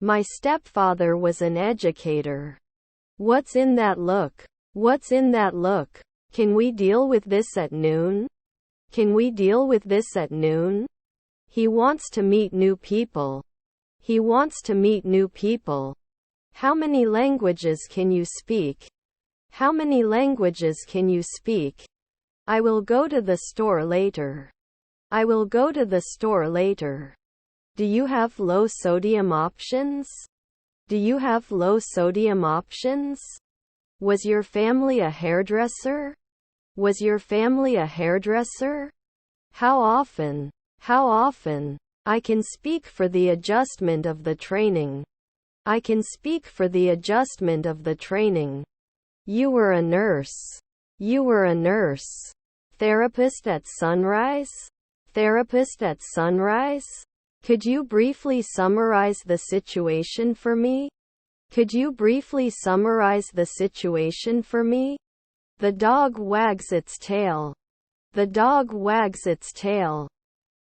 [SPEAKER 1] My stepfather was an educator. What's in that look? What's in that look? Can we deal with this at noon? Can we deal with this at noon? He wants to meet new people. He wants to meet new people. How many languages can you speak? How many languages can you speak? I will go to the store later. I will go to the store later. Do you have low sodium options? Do you have low sodium options? Was your family a hairdresser? Was your family a hairdresser? How often? How often? I can speak for the adjustment of the training. I can speak for the adjustment of the training. You were a nurse. You were a nurse. Therapist at sunrise? Therapist at sunrise? Could you briefly summarize the situation for me? Could you briefly summarize the situation for me? The dog wags its tail. The dog wags its tail.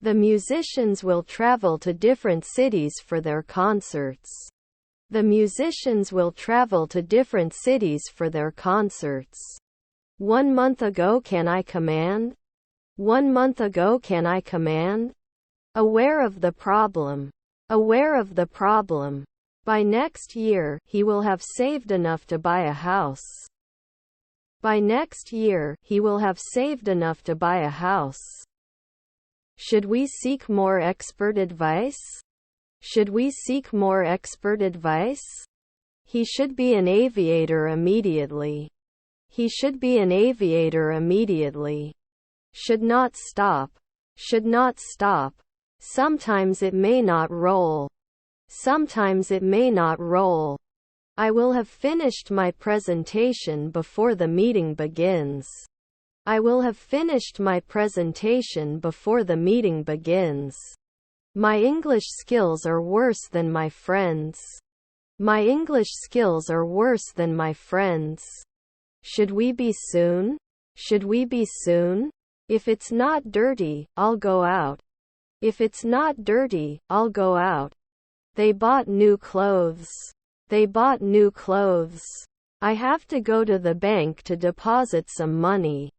[SPEAKER 1] The musicians will travel to different cities for their concerts. The musicians will travel to different cities for their concerts. 1 month ago can I command? 1 month ago can I command? Aware of the problem. Aware of the problem. By next year, he will have saved enough to buy a house. By next year, he will have saved enough to buy a house. Should we seek more expert advice? Should we seek more expert advice? He should be an aviator immediately. He should be an aviator immediately. Should not stop. Should not stop. Sometimes it may not roll. Sometimes it may not roll. I will have finished my presentation before the meeting begins. I will have finished my presentation before the meeting begins. My English skills are worse than my friends. My English skills are worse than my friends. Should we be soon? Should we be soon? If it's not dirty, I'll go out. If it's not dirty, I'll go out. They bought new clothes. They bought new clothes. I have to go to the bank to deposit some money.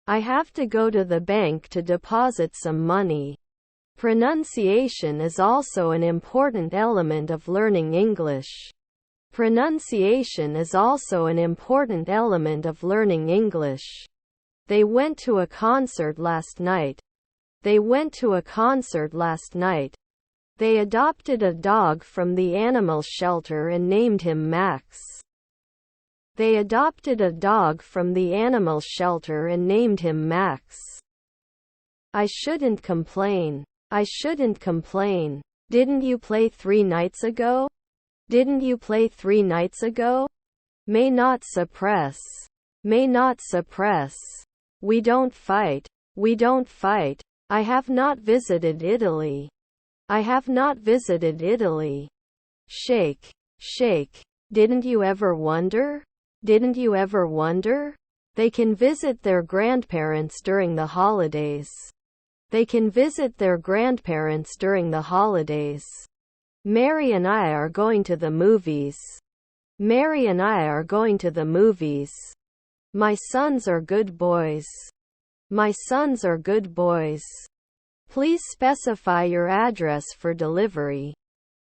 [SPEAKER 1] I have to go to the bank to deposit some money. Pronunciation is also an important element of learning English. Pronunciation is also an important element of learning English. They went to a concert last night. They went to a concert last night. They adopted a dog from the animal shelter and named him Max. They adopted a dog from the animal shelter and named him Max. I shouldn't complain. I shouldn't complain. Didn't you play 3 nights ago? Didn't you play 3 nights ago? May not suppress. May not suppress. We don't fight. We don't fight. I have not visited Italy. I have not visited Italy. Shake. Shake. Didn't you ever wonder? Didn't you ever wonder? They can visit their grandparents during the holidays. They can visit their grandparents during the holidays. Mary and I are going to the movies. Mary and I are going to the movies. My sons are good boys. My sons are good boys. Please specify your address for delivery.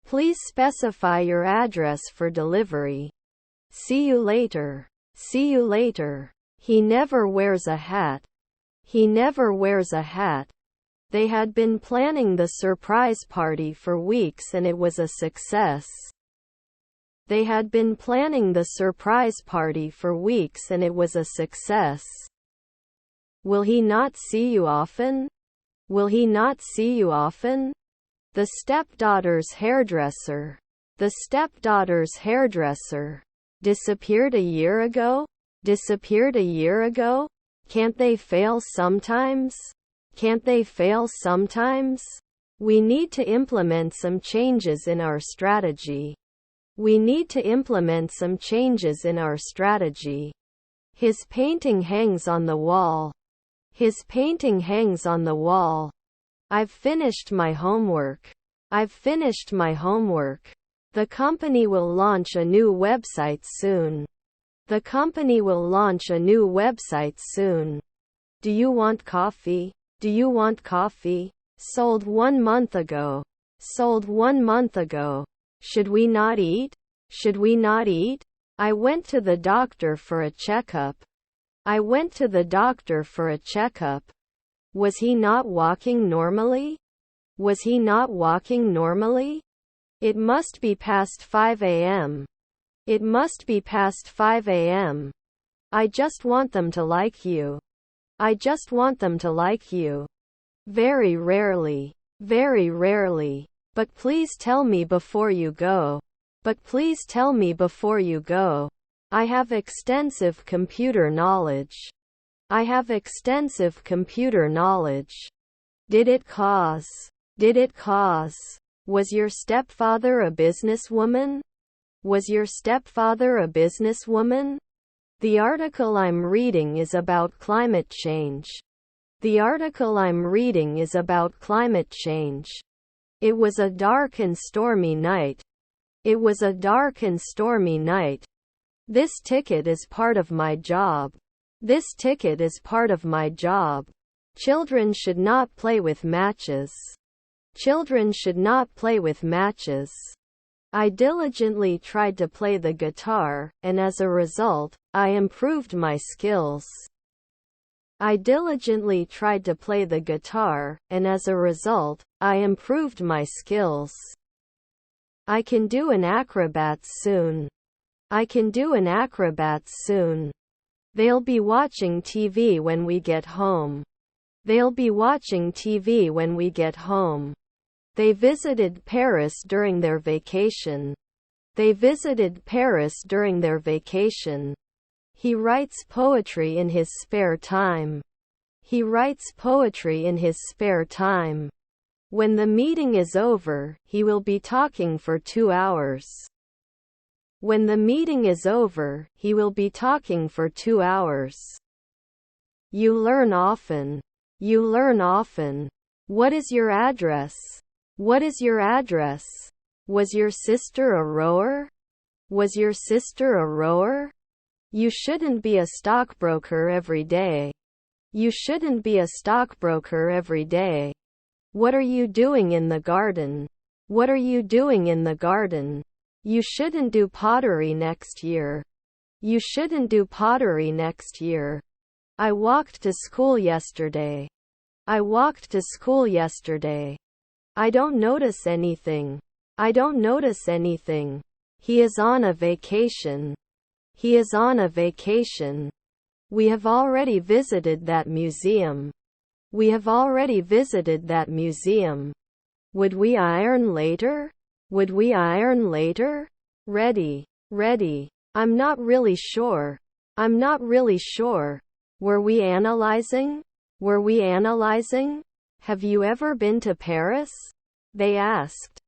[SPEAKER 1] Please specify your address for delivery. See you later. See you later. He never wears a hat. He never wears a hat. They had been planning the surprise party for weeks and it was a success. They had been planning the surprise party for weeks and it was a success. Will he not see you often? Will he not see you often? The stepdaughter's hairdresser. The stepdaughter's hairdresser. Disappeared a year ago? Disappeared a year ago? Can't they fail sometimes? Can't they fail sometimes? We need to implement some changes in our strategy. We need to implement some changes in our strategy. His painting hangs on the wall. His painting hangs on the wall. I've finished my homework. I've finished my homework. The company will launch a new website soon. The company will launch a new website soon. Do you want coffee? Do you want coffee? Sold 1 month ago. Sold 1 month ago. Should we not eat? Should we not eat? I went to the doctor for a checkup. I went to the doctor for a checkup. Was he not walking normally? Was he not walking normally? It must be past 5 a.m. It must be past 5 a.m. I just want them to like you. I just want them to like you. Very rarely. Very rarely. But please tell me before you go. But please tell me before you go. I have extensive computer knowledge. I have extensive computer knowledge. Did it cause? Did it cause? Was your stepfather a businesswoman? Was your stepfather a businesswoman? The article I'm reading is about climate change. The article I'm reading is about climate change. It was a dark and stormy night. It was a dark and stormy night. This ticket is part of my job. This ticket is part of my job. Children should not play with matches. Children should not play with matches. I diligently tried to play the guitar, and as a result, I improved my skills. I diligently tried to play the guitar, and as a result, I improved my skills. I can do an acrobat soon. I can do an acrobat soon. They'll be watching TV when we get home. They'll be watching TV when we get home. They visited Paris during their vacation. They visited Paris during their vacation. He writes poetry in his spare time. He writes poetry in his spare time. When the meeting is over, he will be talking for 2 hours. When the meeting is over, he will be talking for 2 hours. You learn often. You learn often. What is your address? What is your address? Was your sister a rower? Was your sister a rower? You shouldn't be a stockbroker every day. You shouldn't be a stockbroker every day. What are you doing in the garden? What are you doing in the garden? You shouldn't do pottery next year. You shouldn't do pottery next year. I walked to school yesterday. I walked to school yesterday. I don't notice anything. I don't notice anything. He is on a vacation. He is on a vacation. We have already visited that museum. We have already visited that museum. Would we iron later? Would we iron later? Ready. Ready. I'm not really sure. I'm not really sure. Were we analyzing? Were we analyzing? Have you ever been to Paris? They asked.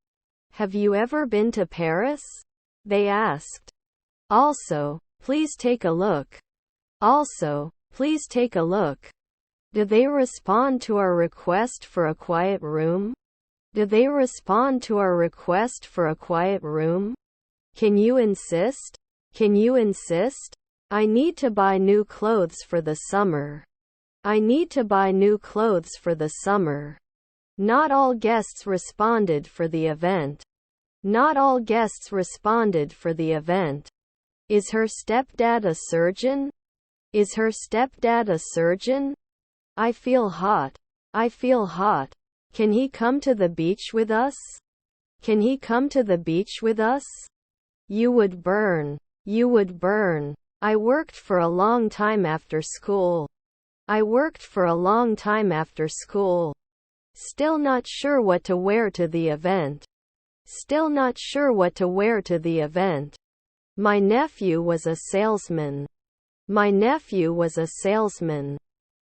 [SPEAKER 1] Have you ever been to Paris? They asked. Also, please take a look. Also, please take a look. Did they respond to our request for a quiet room? Did they respond to our request for a quiet room? Can you insist? Can you insist? I need to buy new clothes for the summer. I need to buy new clothes for the summer. Not all guests responded for the event. Not all guests responded for the event. Is her stepdad a surgeon? Is her stepdad a surgeon? I feel hot. I feel hot. Can he come to the beach with us? Can he come to the beach with us? You would burn. You would burn. I worked for a long time after school. I worked for a long time after school. Still not sure what to wear to the event. Still not sure what to wear to the event. My nephew was a salesman. My nephew was a salesman.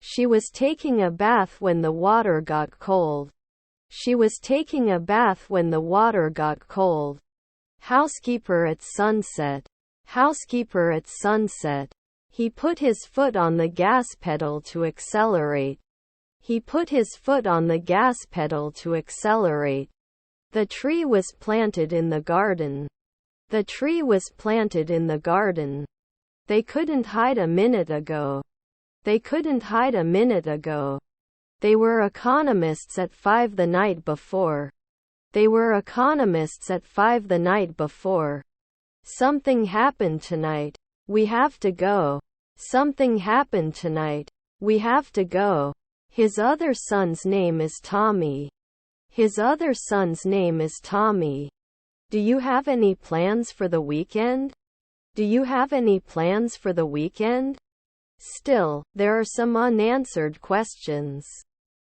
[SPEAKER 1] She was taking a bath when the water got cold. She was taking a bath when the water got cold. Housekeeper at sunset. Housekeeper at sunset. He put his foot on the gas pedal to accelerate. He put his foot on the gas pedal to accelerate. The tree was planted in the garden. The tree was planted in the garden. They couldn't hide a minute ago. They couldn't hide a minute ago. They were economists at 5 the night before. They were economists at 5 the night before. Something happened tonight. We have to go. Something happened tonight. We have to go. His other son's name is Tommy. His other son's name is Tommy. Do you have any plans for the weekend? Do you have any plans for the weekend? Still, there are some unanswered questions.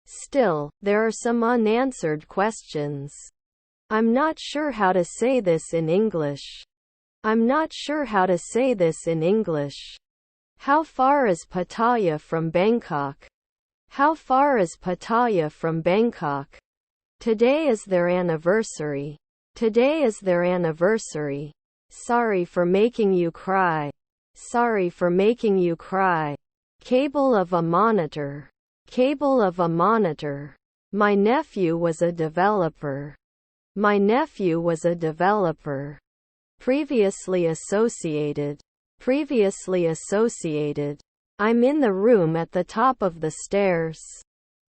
[SPEAKER 1] Still, there are some unanswered questions. I'm not sure how to say this in English. I'm not sure how to say this in English. How far is Pattaya from Bangkok? How far is Pattaya from Bangkok? Today is their anniversary. Today is their anniversary. Sorry for making you cry. Sorry for making you cry. Cable of a monitor. Cable of a monitor. My nephew was a developer. My nephew was a developer. Previously associated. Previously associated. I'm in the room at the top of the stairs.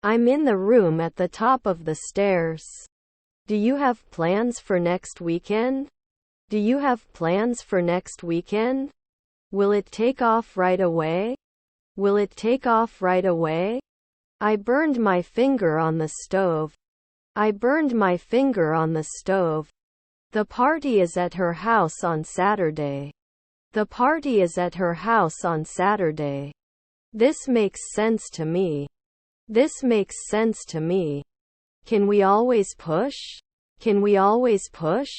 [SPEAKER 1] I'm in the room at the top of the stairs. Do you have plans for next weekend? Do you have plans for next weekend? Will it take off right away? Will it take off right away? I burned my finger on the stove. I burned my finger on the stove. The party is at her house on Saturday. The party is at her house on Saturday. This makes sense to me. This makes sense to me. Can we always push? Can we always push?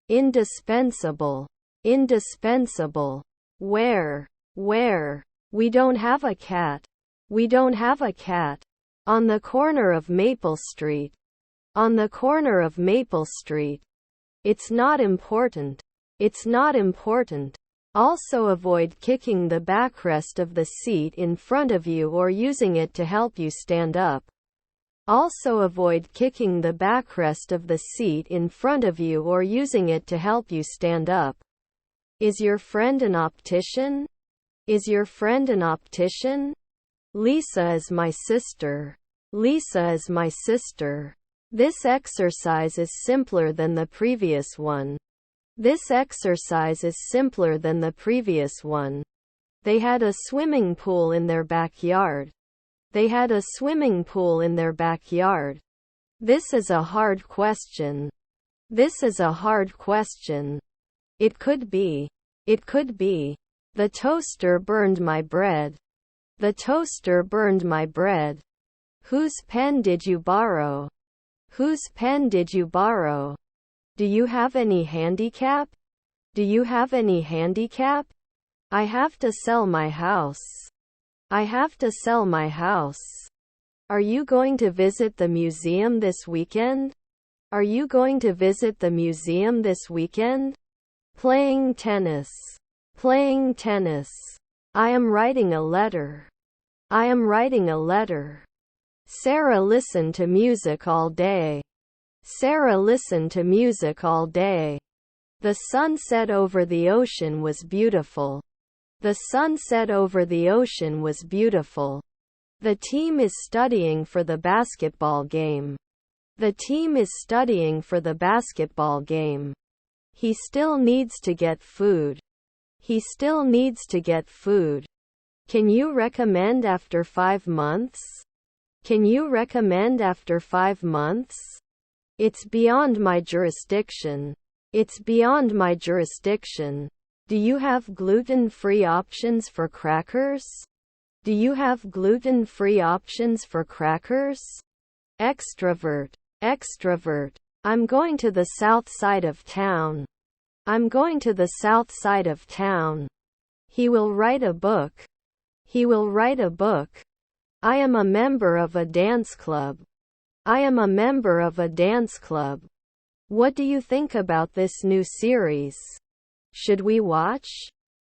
[SPEAKER 1] Indispensable. Indispensable. Where? Where? We don't have a cat. We don't have a cat. On the corner of Maple Street. On the corner of Maple Street. It's not important. It's not important. Also avoid kicking the backrest of the seat in front of you or using it to help you stand up. Also avoid kicking the backrest of the seat in front of you or using it to help you stand up. Is your friend an optician? Is your friend an optician? Lisa is my sister. Lisa is my sister. This exercise is simpler than the previous one. This exercise is simpler than the previous one. They had a swimming pool in their backyard. They had a swimming pool in their backyard. This is a hard question. This is a hard question. It could be. It could be. The toaster burned my bread. The toaster burned my bread. Whose pen did you borrow? Whose pen did you borrow? Do you have any handicap? Do you have any handicap? I have to sell my house. I have to sell my house. Are you going to visit the museum this weekend? Are you going to visit the museum this weekend? Playing tennis. Playing tennis. I am writing a letter. I am writing a letter. Sarah listened to music all day. Sarah listened to music all day. The sunset over the ocean was beautiful. The sunset over the ocean was beautiful. The team is studying for the basketball game. The team is studying for the basketball game. He still needs to get food. He still needs to get food. Can you recommend after 5 months? Can you recommend after 5 months? It's beyond my jurisdiction. It's beyond my jurisdiction. Do you have gluten-free options for crackers? Do you have gluten-free options for crackers? Extrovert. Extrovert. I'm going to the south side of town. I'm going to the south side of town. He will write a book. He will write a book. I am a member of a dance club. I am a member of a dance club. What do you think about this new series? Should we watch?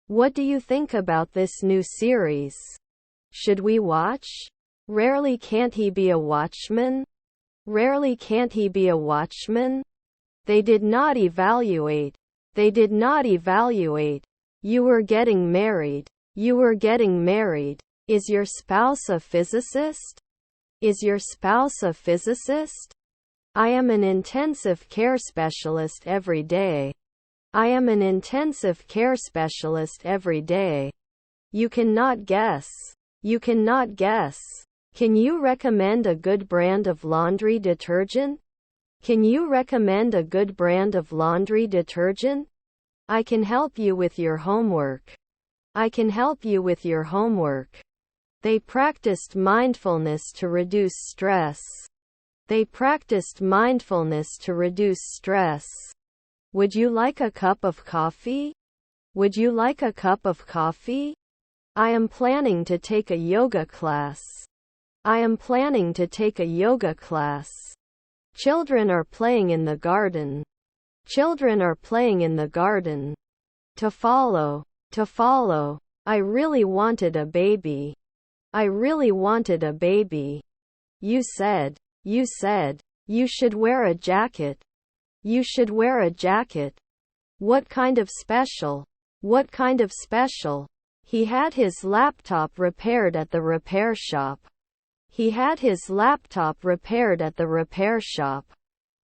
[SPEAKER 1] What do you think about this new series? Should we watch? Rarely can't he be a watchman? Rarely can't he be a watchman? They did not evaluate. They did not evaluate. You were getting married. You were getting married. Is your spouse a physicist? Is your spouse a physicist? I am an intensive care specialist every day. I am an intensive care specialist every day. You cannot guess. You cannot guess. Can you recommend a good brand of laundry detergent? Can you recommend a good brand of laundry detergent? I can help you with your homework. I can help you with your homework. They practiced mindfulness to reduce stress. They practiced mindfulness to reduce stress. Would you like a cup of coffee? Would you like a cup of coffee? I am planning to take a yoga class. I am planning to take a yoga class. Children are playing in the garden. Children are playing in the garden. To follow. To follow. I really wanted a baby. I really wanted a baby. You said. You said. You should wear a jacket. You should wear a jacket. What kind of special? What kind of special? He had his laptop repaired at the repair shop. He had his laptop repaired at the repair shop.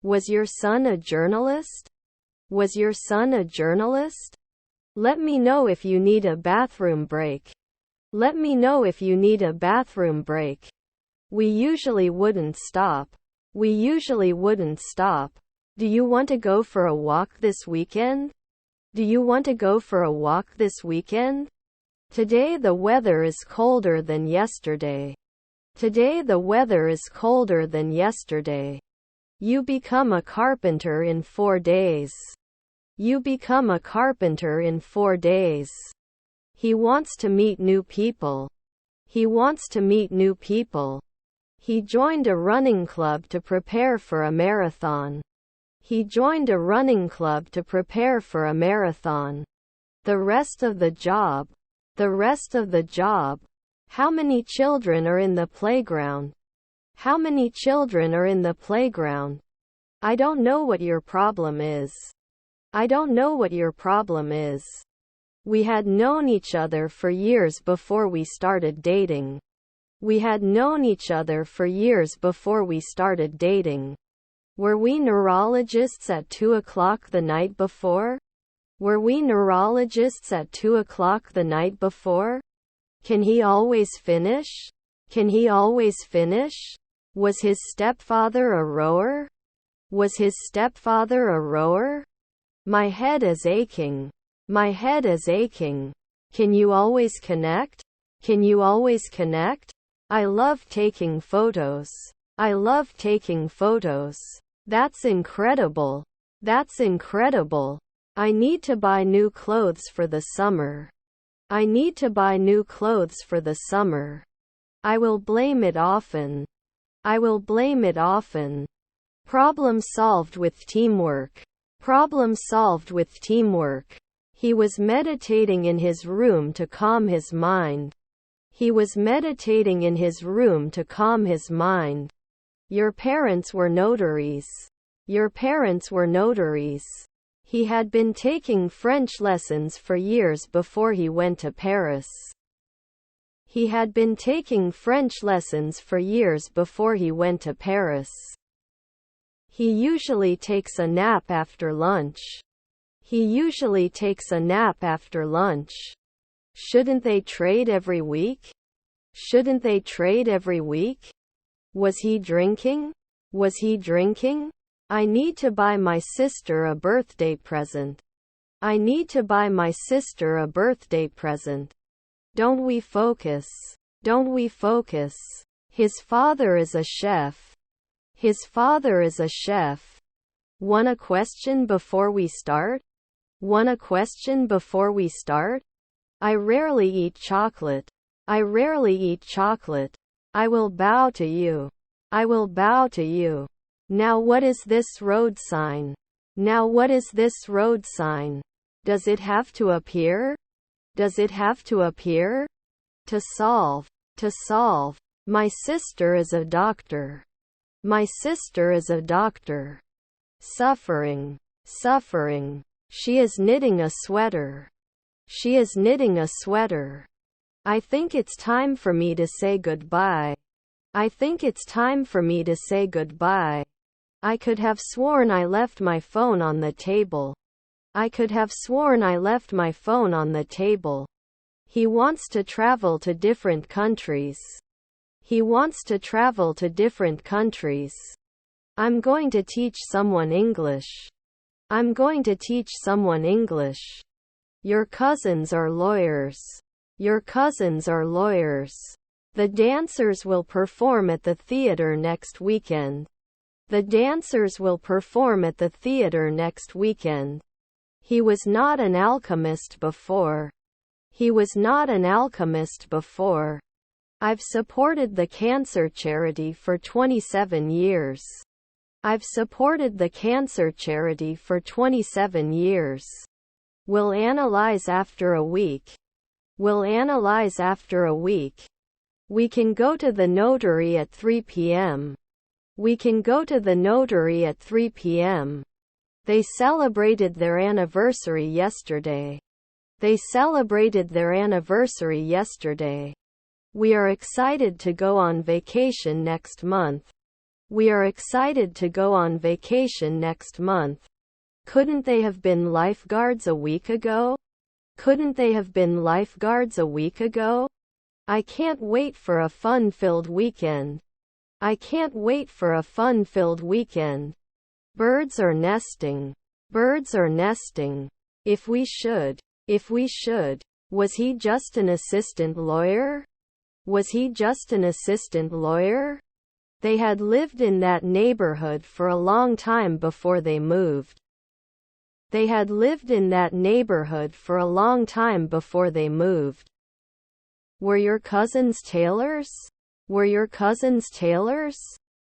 [SPEAKER 1] Was your son a journalist? Was your son a journalist? Let me know if you need a bathroom break. Let me know if you need a bathroom break. We usually wouldn't stop. We usually wouldn't stop. Do you want to go for a walk this weekend? Do you want to go for a walk this weekend? Today the weather is colder than yesterday. Today the weather is colder than yesterday. You become a carpenter in 4 days. You become a carpenter in 4 days. He wants to meet new people. He wants to meet new people. He joined a running club to prepare for a marathon. He joined a running club to prepare for a marathon. The rest of the job. The rest of the job. How many children are in the playground? How many children are in the playground? I don't know what your problem is. I don't know what your problem is. We had known each other for years before we started dating. We had known each other for years before we started dating. Were we neurologists at 2 o'clock the night before? Were we neurologists at 2 o'clock the night before? Can he always finish? Can he always finish? Was his stepfather a rower? Was his stepfather a rower? My head is aching. My head is aching. Can you always connect? Can you always connect? I love taking photos. I love taking photos. That's incredible. That's incredible. I need to buy new clothes for the summer. I need to buy new clothes for the summer. I will blame it often. I will blame it often. Problem solved with teamwork. Problem solved with teamwork. He was meditating in his room to calm his mind. He was meditating in his room to calm his mind. Your parents were notaries. Your parents were notaries. He had been taking French lessons for years before he went to Paris. He had been taking French lessons for years before he went to Paris. He usually takes a nap after lunch. He usually takes a nap after lunch. Shouldn't they trade every week? Shouldn't they trade every week? Was he drinking? Was he drinking? I need to buy my sister a birthday present. I need to buy my sister a birthday present. Don't we focus? Don't we focus? His father is a chef. His father is a chef. Want a question before we start? Want a question before we start? I rarely eat chocolate. I rarely eat chocolate. I will bow to you. I will bow to you. Now what is this road sign? Now what is this road sign? Does it have to appear? Does it have to appear? To solve. To solve. My sister is a doctor. My sister is a doctor. Suffering. Suffering. She is knitting a sweater. She is knitting a sweater. I think it's time for me to say goodbye. I think it's time for me to say goodbye. I could have sworn I left my phone on the table. I could have sworn I left my phone on the table. He wants to travel to different countries. He wants to travel to different countries. I'm going to teach someone English. I'm going to teach someone English. Your cousins are lawyers. Your cousins are lawyers. The dancers will perform at the theater next weekend. The dancers will perform at the theater next weekend. He was not an alchemist before. He was not an alchemist before. I've supported the cancer charity for 27 years. I've supported the cancer charity for 27 years. We'll analyze after a week. We'll analyze after a week. We can go to the notary at 3 p.m. We can go to the notary at 3 p.m. They celebrated their anniversary yesterday. They celebrated their anniversary yesterday. We are excited to go on vacation next month. We are excited to go on vacation next month. Couldn't they have been lifeguards a week ago? Couldn't they have been lifeguards a week ago? I can't wait for a fun-filled weekend. I can't wait for a fun-filled weekend. Birds are nesting. Birds are nesting. If we should. If we should. Was he just an assistant lawyer? Was he just an assistant lawyer? They had lived in that neighborhood for a long time before they moved. They had lived in that neighborhood for a long time before they moved. Were your cousins tailors? Were your cousins tailors?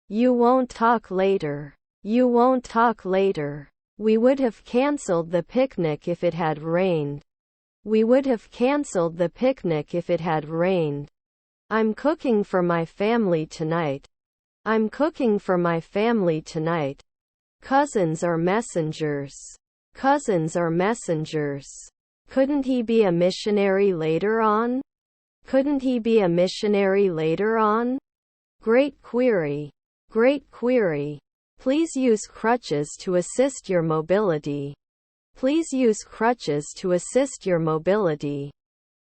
[SPEAKER 1] You won't talk later. You won't talk later. We would have canceled the picnic if it had rained. We would have canceled the picnic if it had rained. I'm cooking for my family tonight. I'm cooking for my family tonight. Cousins are messengers. Cousins are messengers. Couldn't he be a missionary later on? Couldn't he be a missionary later on? Great query. Great query. Please use crutches to assist your mobility. Please use crutches to assist your mobility.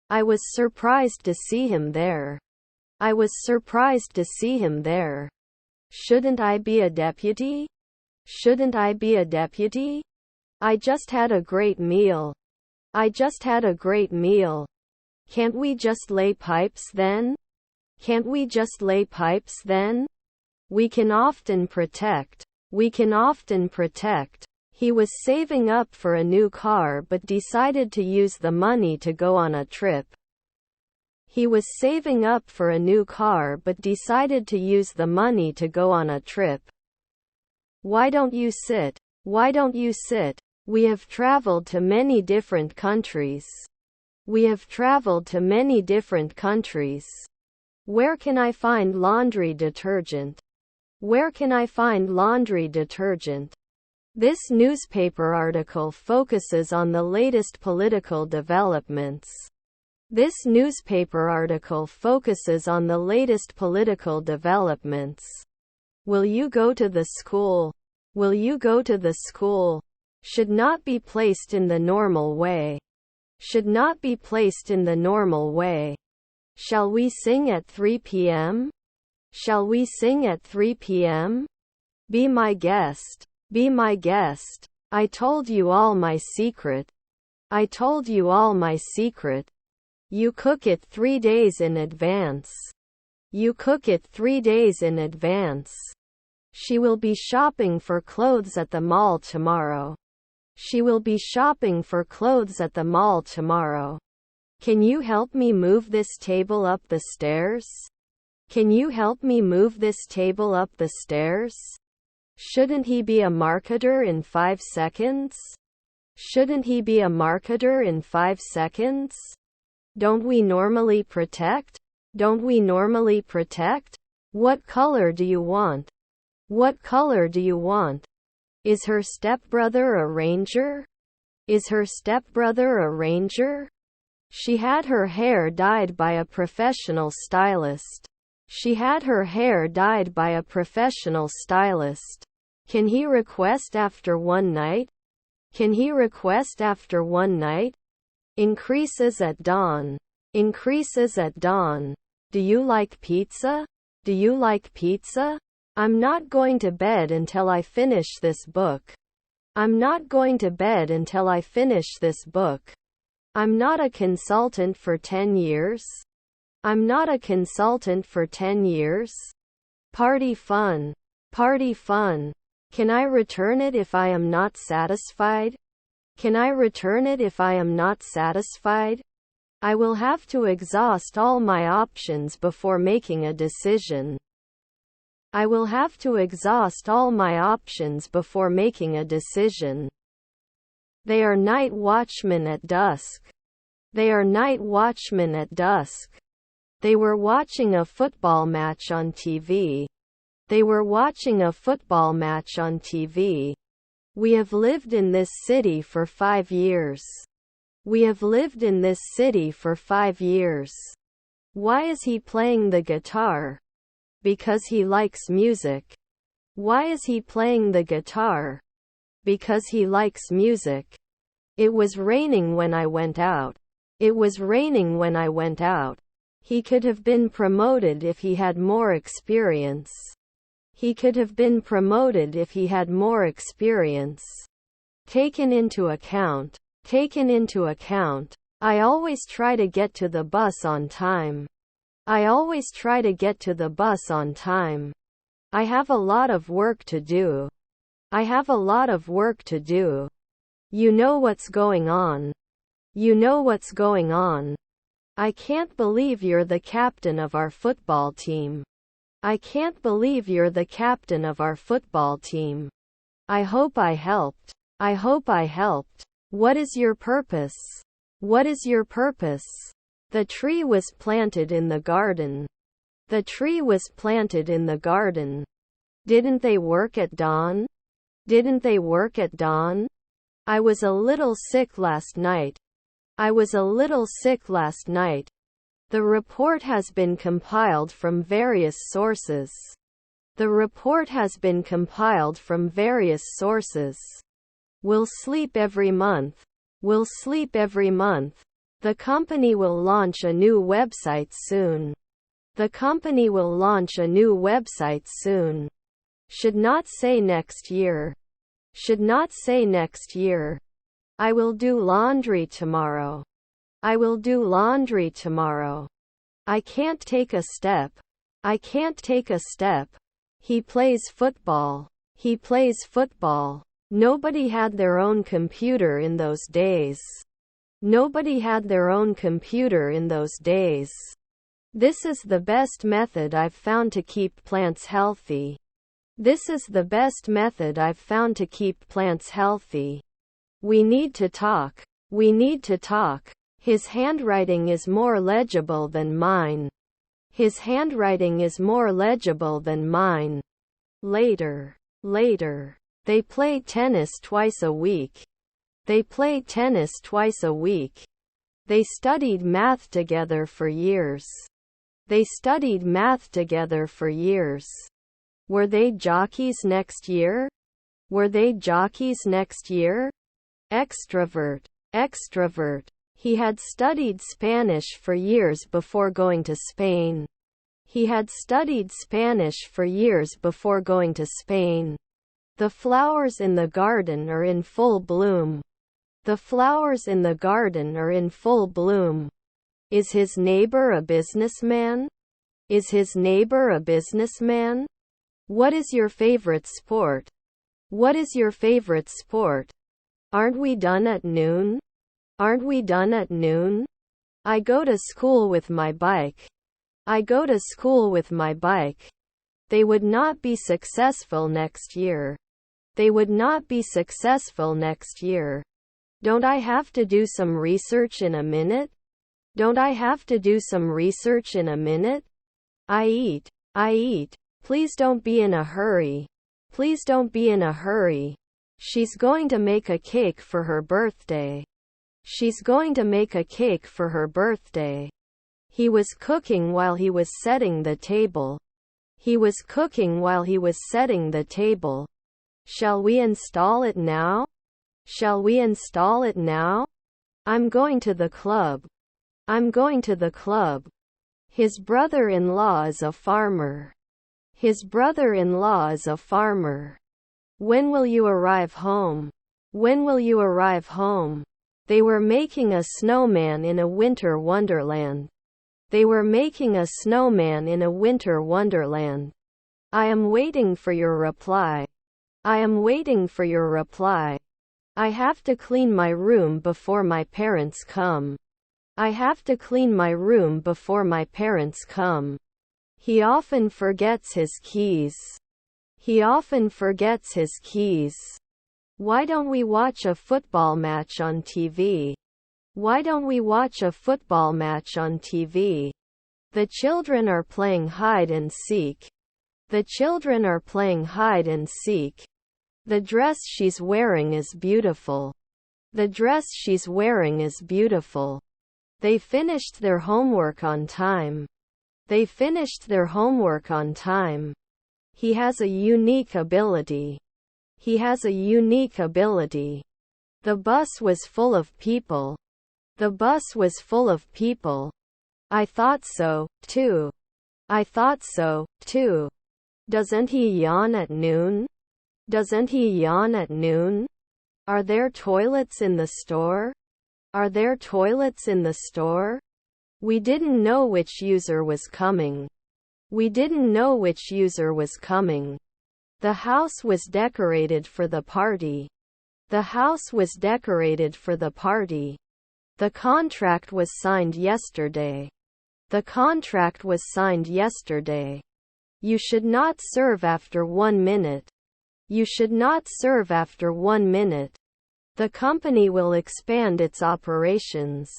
[SPEAKER 1] I was surprised to see him there. I was surprised to see him there. Shouldn't I be a deputy? Shouldn't I be a deputy? I just had a great meal. I just had a great meal. Can't we just lay pipes then? Can't we just lay pipes then? We can often protect. We can often protect. He was saving up for a new car but decided to use the money to go on a trip. He was saving up for a new car but decided to use the money to go on a trip. Why don't you sit? Why don't you sit? We have traveled to many different countries. We have traveled to many different countries. Where can I find laundry detergent? Where can I find laundry detergent? This newspaper article focuses on the latest political developments. This newspaper article focuses on the latest political developments. Will you go to the school? Will you go to the school? Should not be placed in the normal way. Should not be placed in the normal way. Shall we sing at 3 p.m.? Shall we sing at 3 p.m.? Be my guest. Be my guest. I told you all my secret. I told you all my secret. You cook it 3 days in advance. You cook it 3 days in advance. She will be shopping for clothes at the mall tomorrow. She will be shopping for clothes at the mall tomorrow. Can you help me move this table up the stairs? Can you help me move this table up the stairs? Shouldn't he be a marketer in 5 seconds? Shouldn't he be a marketer in 5 seconds? Don't we normally protect? Don't we normally protect? What color do you want? What color do you want? Is her stepbrother a ranger? Is her stepbrother a ranger? She had her hair dyed by a professional stylist. She had her hair dyed by a professional stylist. Can he request after one night? Can he request after one night? Increases at dawn. Increases at dawn. Do you like pizza? Do you like pizza? I'm not going to bed until I finish this book. I'm not going to bed until I finish this book. I'm not a consultant for 10 years. I'm not a consultant for 10 years. Party fun. Party fun. Can I return it if I am not satisfied? Can I return it if I am not satisfied? I will have to exhaust all my options before making a decision. I will have to exhaust all my options before making a decision. They are night watchmen at dusk. They are night watchmen at dusk. They were watching a football match on TV. They were watching a football match on TV. We have lived in this city for 5 years. We have lived in this city for 5 years. Why is he playing the guitar? Because he likes music. Why is he playing the guitar? Because he likes music. It was raining when I went out. It was raining when I went out. He could have been promoted if he had more experience. He could have been promoted if he had more experience. Taken into account. Taken into account. I always try to get to the bus on time. I always try to get to the bus on time. I have a lot of work to do. I have a lot of work to do. You know what's going on. You know what's going on. I can't believe you're the captain of our football team. I can't believe you're the captain of our football team. I hope I helped. I hope I helped. What is your purpose? What is your purpose? The tree was planted in the garden. The tree was planted in the garden. Didn't they work at dawn? Didn't they work at dawn? I was a little sick last night. I was a little sick last night. The report has been compiled from various sources. The report has been compiled from various sources. We'll sleep every month. We'll sleep every month. The company will launch a new website soon. The company will launch a new website soon. Should not say next year. Should not say next year. I will do laundry tomorrow. I will do laundry tomorrow. I can't take a step. I can't take a step. He plays football. He plays football. Nobody had their own computer in those days. Nobody had their own computer in those days. This is the best method I've found to keep plants healthy. This is the best method I've found to keep plants healthy. We need to talk. We need to talk. His handwriting is more legible than mine. His handwriting is more legible than mine. Later. Later. They play tennis twice a week. They play tennis twice a week. They studied math together for years. They studied math together for years. Were they jockeys next year? Were they jockeys next year? Extrovert. Extrovert. He had studied Spanish for years before going to Spain. He had studied Spanish for years before going to Spain. The flowers in the garden are in full bloom. The flowers in the garden are in full bloom. Is his neighbor a businessman? Is his neighbor a businessman? What is your favorite sport? What is your favorite sport? Aren't we done at noon? Aren't we done at noon? I go to school with my bike. I go to school with my bike. They would not be successful next year. They would not be successful next year. Don't I have to do some research in a minute? Don't I have to do some research in a minute? I eat. I eat. Please don't be in a hurry. Please don't be in a hurry. She's going to make a cake for her birthday. She's going to make a cake for her birthday. He was cooking while he was setting the table. He was cooking while he was setting the table. Shall we install it now? Shall we install it now? I'm going to the club. I'm going to the club. His brother-in-law is a farmer. His brother-in-law is a farmer. When will you arrive home? When will you arrive home? They were making a snowman in a winter wonderland. They were making a snowman in a winter wonderland. I am waiting for your reply. I am waiting for your reply. I have to clean my room before my parents come. I have to clean my room before my parents come. He often forgets his keys. He often forgets his keys. Why don't we watch a football match on TV? Why don't we watch a football match on TV? The children are playing hide and seek. The children are playing hide and seek. The dress she's wearing is beautiful. The dress she's wearing is beautiful. They finished their homework on time. They finished their homework on time. He has a unique ability. He has a unique ability. The bus was full of people. The bus was full of people. I thought so, too. I thought so, too. Doesn't he yawn at noon? Doesn't he yawn at noon? Are there toilets in the store? Are there toilets in the store? We didn't know which user was coming. We didn't know which user was coming. The house was decorated for the party. The house was decorated for the party. The contract was signed yesterday. The contract was signed yesterday. You should not serve after 1 minute. You should not serve after 1 minute. The company will expand its operations.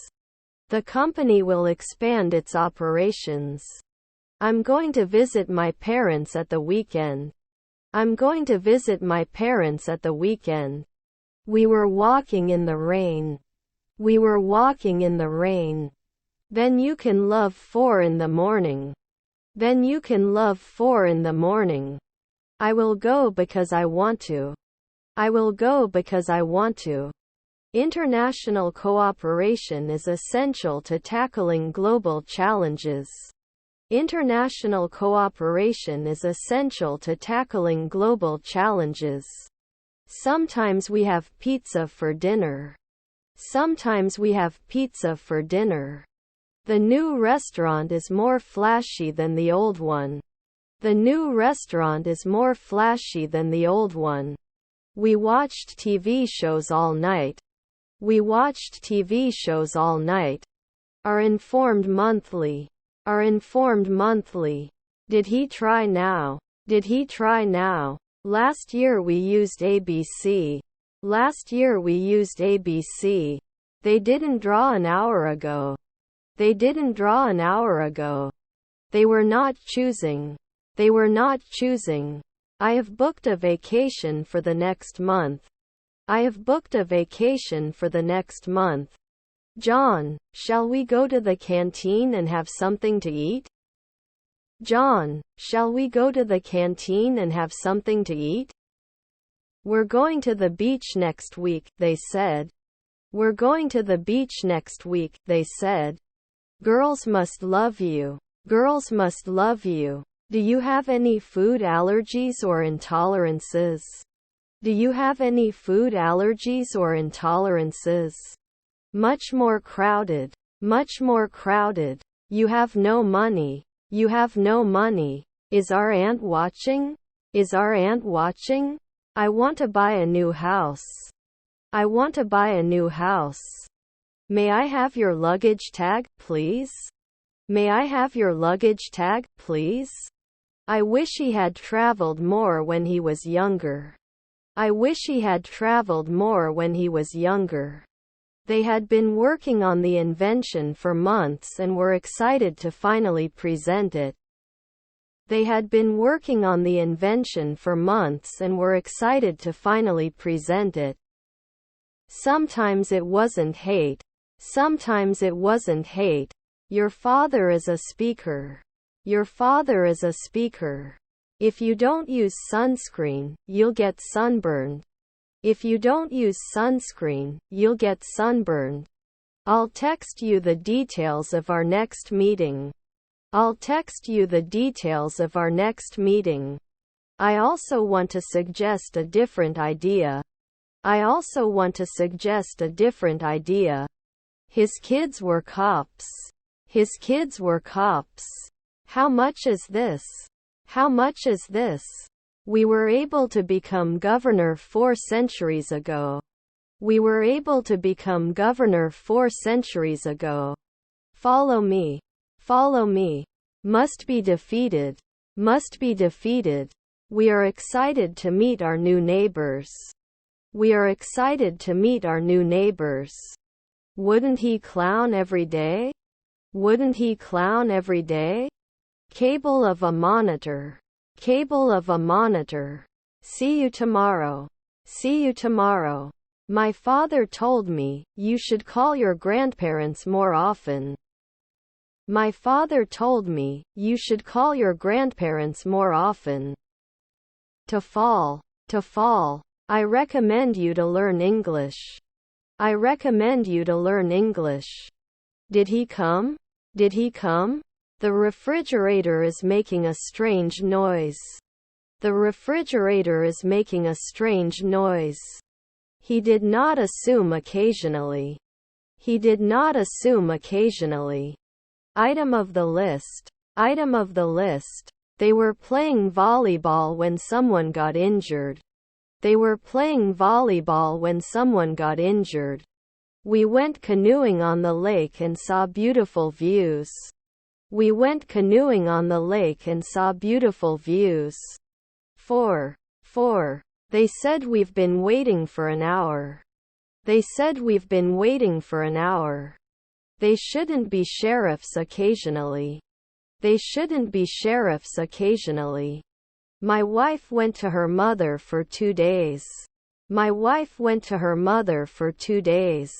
[SPEAKER 1] The company will expand its operations. I'm going to visit my parents at the weekend. I'm going to visit my parents at the weekend. We were walking in the rain. We were walking in the rain. Then you can love 4 in the morning. Then you can love 4 in the morning. I will go because I want to. I will go because I want to. International cooperation is essential to tackling global challenges. International cooperation is essential to tackling global challenges. Sometimes we have pizza for dinner. Sometimes we have pizza for dinner. The new restaurant is more flashy than the old one. The new restaurant is more flashy than the old one. We watched TV shows all night. We watched TV shows all night. Are informed monthly. Are informed monthly. Did he try now? Did he try now? Last year we used ABC. Last year we used ABC. They didn't draw an hour ago. They didn't draw an hour ago. They were not choosing. They were not choosing. I have booked a vacation for the next month. I have booked a vacation for the next month. John, shall we go to the canteen and have something to eat? John, shall we go to the canteen and have something to eat? We're going to the beach next week, they said. We're going to the beach next week, they said. Girls must love you. Girls must love you. Do you have any food allergies or intolerances? Do you have any food allergies or intolerances? Much more crowded. Much more crowded. You have no money. You have no money. Is our aunt watching? Is our aunt watching? I want to buy a new house. I want to buy a new house. May I have your luggage tag, please? May I have your luggage tag, please? I wish he had traveled more when he was younger. I wish he had traveled more when he was younger. They had been working on the invention for months and were excited to finally present it. They had been working on the invention for months and were excited to finally present it. Sometimes it wasn't hate. Sometimes it wasn't hate. Your father is a speaker. Your father is a speaker. If you don't use sunscreen, you'll get sunburned. If you don't use sunscreen, you'll get sunburned. I'll text you the details of our next meeting. I'll text you the details of our next meeting. I also want to suggest a different idea. I also want to suggest a different idea. His kids were cops. His kids were cops. How much is this? How much is this? We were able to become governor 4 centuries ago. We were able to become governor 4 centuries ago. Follow me. Follow me. Must be defeated. Must be defeated. We are excited to meet our new neighbors. We are excited to meet our new neighbors. Wouldn't he clown every day? Wouldn't he clown every day? Cable of a monitor. Cable of a monitor. See you tomorrow. See you tomorrow. My father told me, you should call your grandparents more often. My father told me, you should call your grandparents more often. To fall. To fall. I recommend you to learn English. I recommend you to learn English. Did he come? Did he come? The refrigerator is making a strange noise. The refrigerator is making a strange noise. He did not assume occasionally. He did not assume occasionally. Item of the list. Item of the list. They were playing volleyball when someone got injured. They were playing volleyball when someone got injured. We went canoeing on the lake and saw beautiful views. We went canoeing on the lake and saw beautiful views. 4. They said we've been waiting for an hour. They said we've been waiting for an hour. They shouldn't be sheriffs occasionally. They shouldn't be sheriffs occasionally. My wife went to her mother for 2 days. My wife went to her mother for 2 days.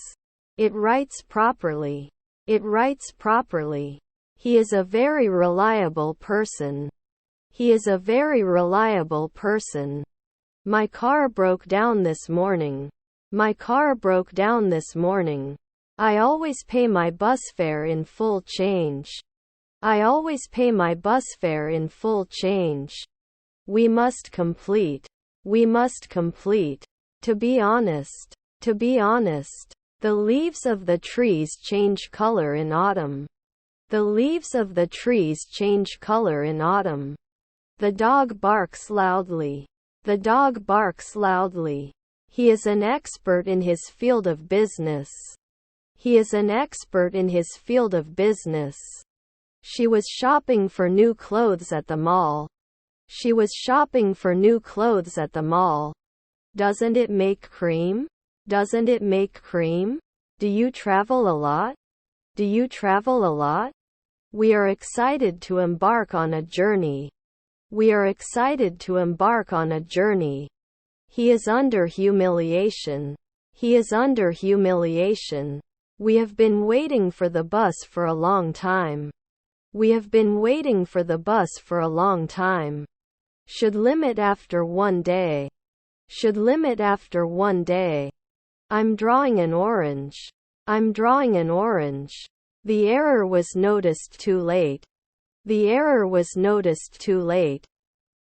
[SPEAKER 1] It writes properly. It writes properly. He is a very reliable person. He is a very reliable person. My car broke down this morning. My car broke down this morning. I always pay my bus fare in full change. I always pay my bus fare in full change. We must complete. We must complete. To be honest. To be honest. The leaves of the trees change color in autumn. The leaves of the trees change color in autumn. The dog barks loudly. The dog barks loudly. He is an expert in his field of business. He is an expert in his field of business. She was shopping for new clothes at the mall. She was shopping for new clothes at the mall. Doesn't it make cream? Doesn't it make cream? Do you travel a lot? Do you travel a lot? We are excited to embark on a journey. We are excited to embark on a journey. He is under humiliation. He is under humiliation. We have been waiting for the bus for a long time. We have been waiting for the bus for a long time. Should limit after 1 day. Should limit after 1 day. I'm drawing an orange. I'm drawing an orange. The error was noticed too late. The error was noticed too late.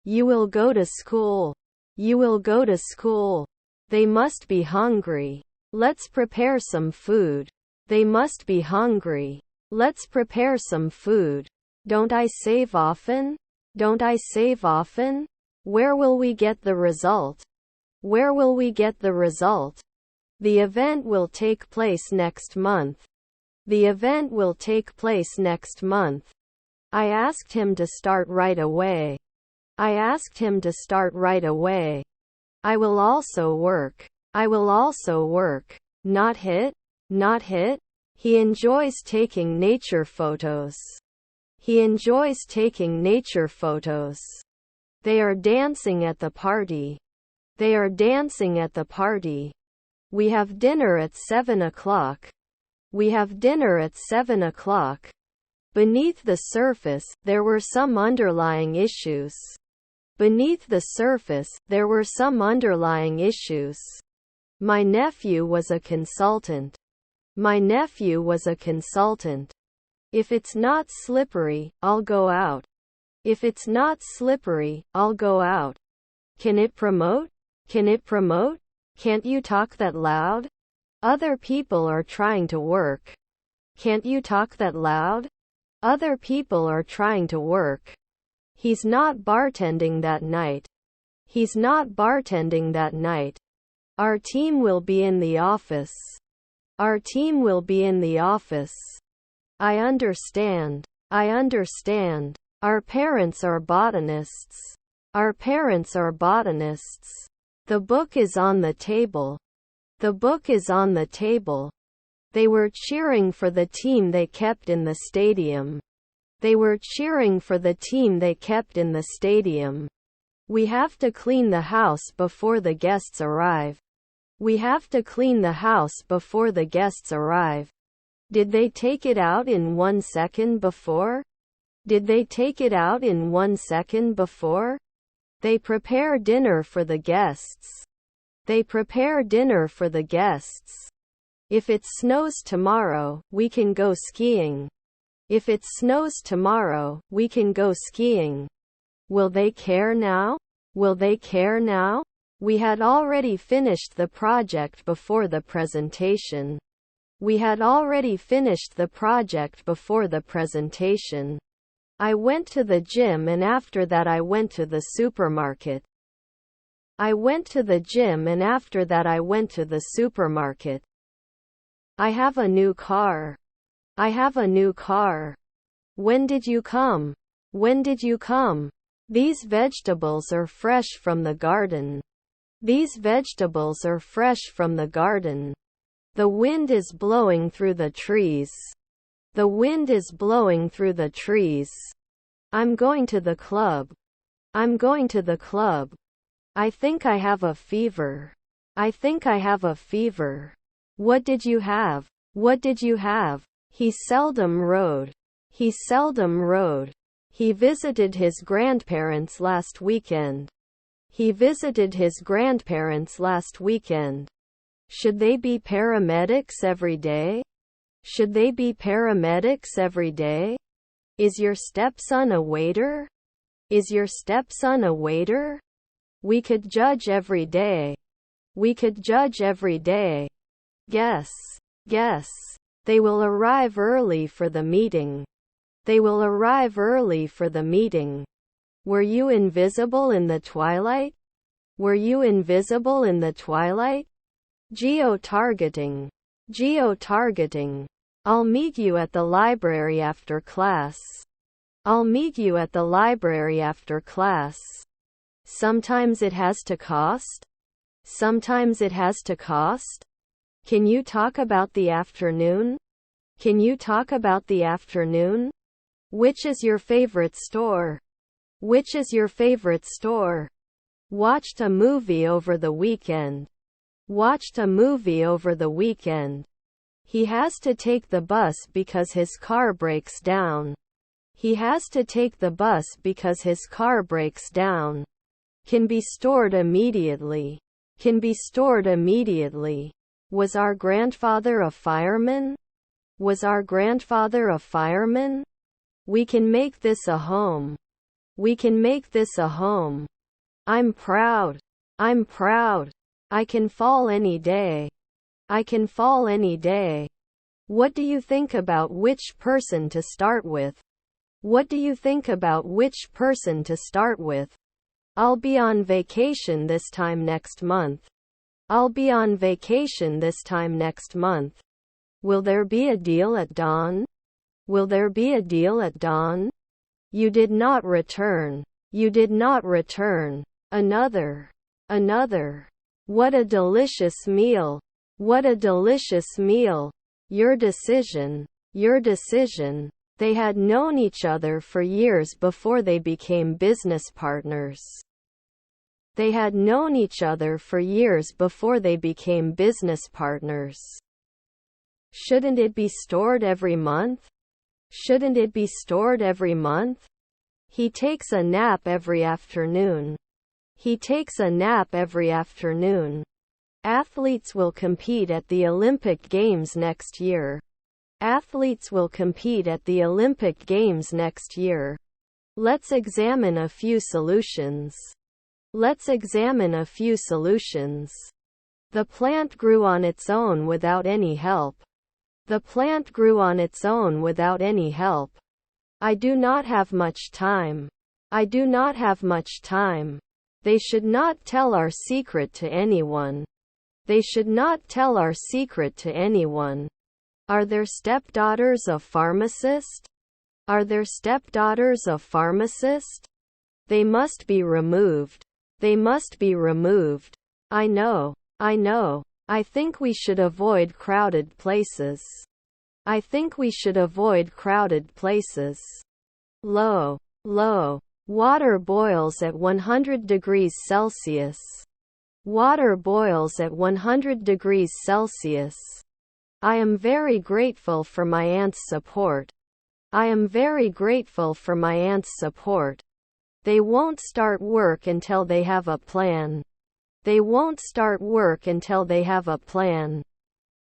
[SPEAKER 1] You will go to school. You will go to school. They must be hungry. Let's prepare some food. They must be hungry. Let's prepare some food. Don't I save often? Don't I save often? Where will we get the result? Where will we get the result? The event will take place next month. The event will take place next month. I asked him to start right away. I asked him to start right away. I will also work. I will also work. Not hit? Not hit? He enjoys taking nature photos. He enjoys taking nature photos. They are dancing at the party. They are dancing at the party. We have dinner at 7 o'clock. We have dinner at 7 o'clock. Beneath the surface, there were some underlying issues. Beneath the surface, there were some underlying issues. My nephew was a consultant. My nephew was a consultant. If it's not slippery, I'll go out. If it's not slippery, I'll go out. Can it promote? Can it promote? Can't you talk that loud? Other people are trying to work. Can't you talk that loud? Other people are trying to work. He's not bartending that night. He's not bartending that night. Our team will be in the office. Our team will be in the office. I understand. I understand. Our parents are botanists. Our parents are botanists. The book is on the table. The book is on the table. They were cheering for the team they kept in the stadium. They were cheering for the team they kept in the stadium. We have to clean the house before the guests arrive. We have to clean the house before the guests arrive. Did they take it out in 1 second before? Did they take it out in 1 second before? They prepare dinner for the guests. They prepare dinner for the guests. If it snows tomorrow, we can go skiing. If it snows tomorrow, we can go skiing. Will they care now? Will they care now? We had already finished the project before the presentation. We had already finished the project before the presentation. I went to the gym and after that I went to the supermarket. I went to the gym and after that I went to the supermarket. I have a new car. I have a new car. When did you come? When did you come? These vegetables are fresh from the garden. These vegetables are fresh from the garden. The wind is blowing through the trees. The wind is blowing through the trees. I'm going to the club. I'm going to the club. I think I have a fever. I think I have a fever. What did you have? What did you have? He seldom rode. He seldom rode. He visited his grandparents last weekend. He visited his grandparents last weekend. Should they be paramedics every day? Should they be paramedics every day? Is your stepson a waiter? Is your stepson a waiter? We could judge every day. We could judge every day. Guess. Guess. They will arrive early for the meeting. They will arrive early for the meeting. Were you invisible in the twilight? Were you invisible in the twilight? Geo-targeting. Geo-targeting. I'll meet you at the library after class. I'll meet you at the library after class. Sometimes it has to cost. Sometimes it has to cost. Can you talk about the afternoon? Can you talk about the afternoon? Which is your favorite store? Which is your favorite store? Watched a movie over the weekend. Watched a movie over the weekend. He has to take the bus because his car breaks down. He has to take the bus because his car breaks down. Can be stored immediately. Can be stored immediately. Was our grandfather a fireman? Was our grandfather a fireman? We can make this a home. We can make this a home. I'm proud. I'm proud. I can fall any day. I can fall any day. What do you think about which person to start with? What do you think about which person to start with? I'll be on vacation this time next month. I'll be on vacation this time next month. Will there be a deal at dawn? Will there be a deal at dawn? You did not return. You did not return. Another. Another. What a delicious meal. What a delicious meal. Your decision. Your decision. They had known each other for years before they became business partners. They had known each other for years before they became business partners. Shouldn't it be stored every month? Shouldn't it be stored every month? He takes a nap every afternoon. He takes a nap every afternoon. Athletes will compete at the Olympic Games next year. Athletes will compete at the Olympic Games next year. Let's examine a few solutions. Let's examine a few solutions. The plant grew on its own without any help. The plant grew on its own without any help. I do not have much time. I do not have much time. They should not tell our secret to anyone. They should not tell our secret to anyone. Are there stepdaughters of pharmacist? Are there stepdaughters of pharmacist? They must be removed. They must be removed. I know. I know. I think we should avoid crowded places. I think we should avoid crowded places. Low. Low. Water boils at 100 degrees Celsius. Water boils at 100 degrees Celsius. I am very grateful for my aunt's support. I am very grateful for my aunt's support. They won't start work until they have a plan. They won't start work until they have a plan.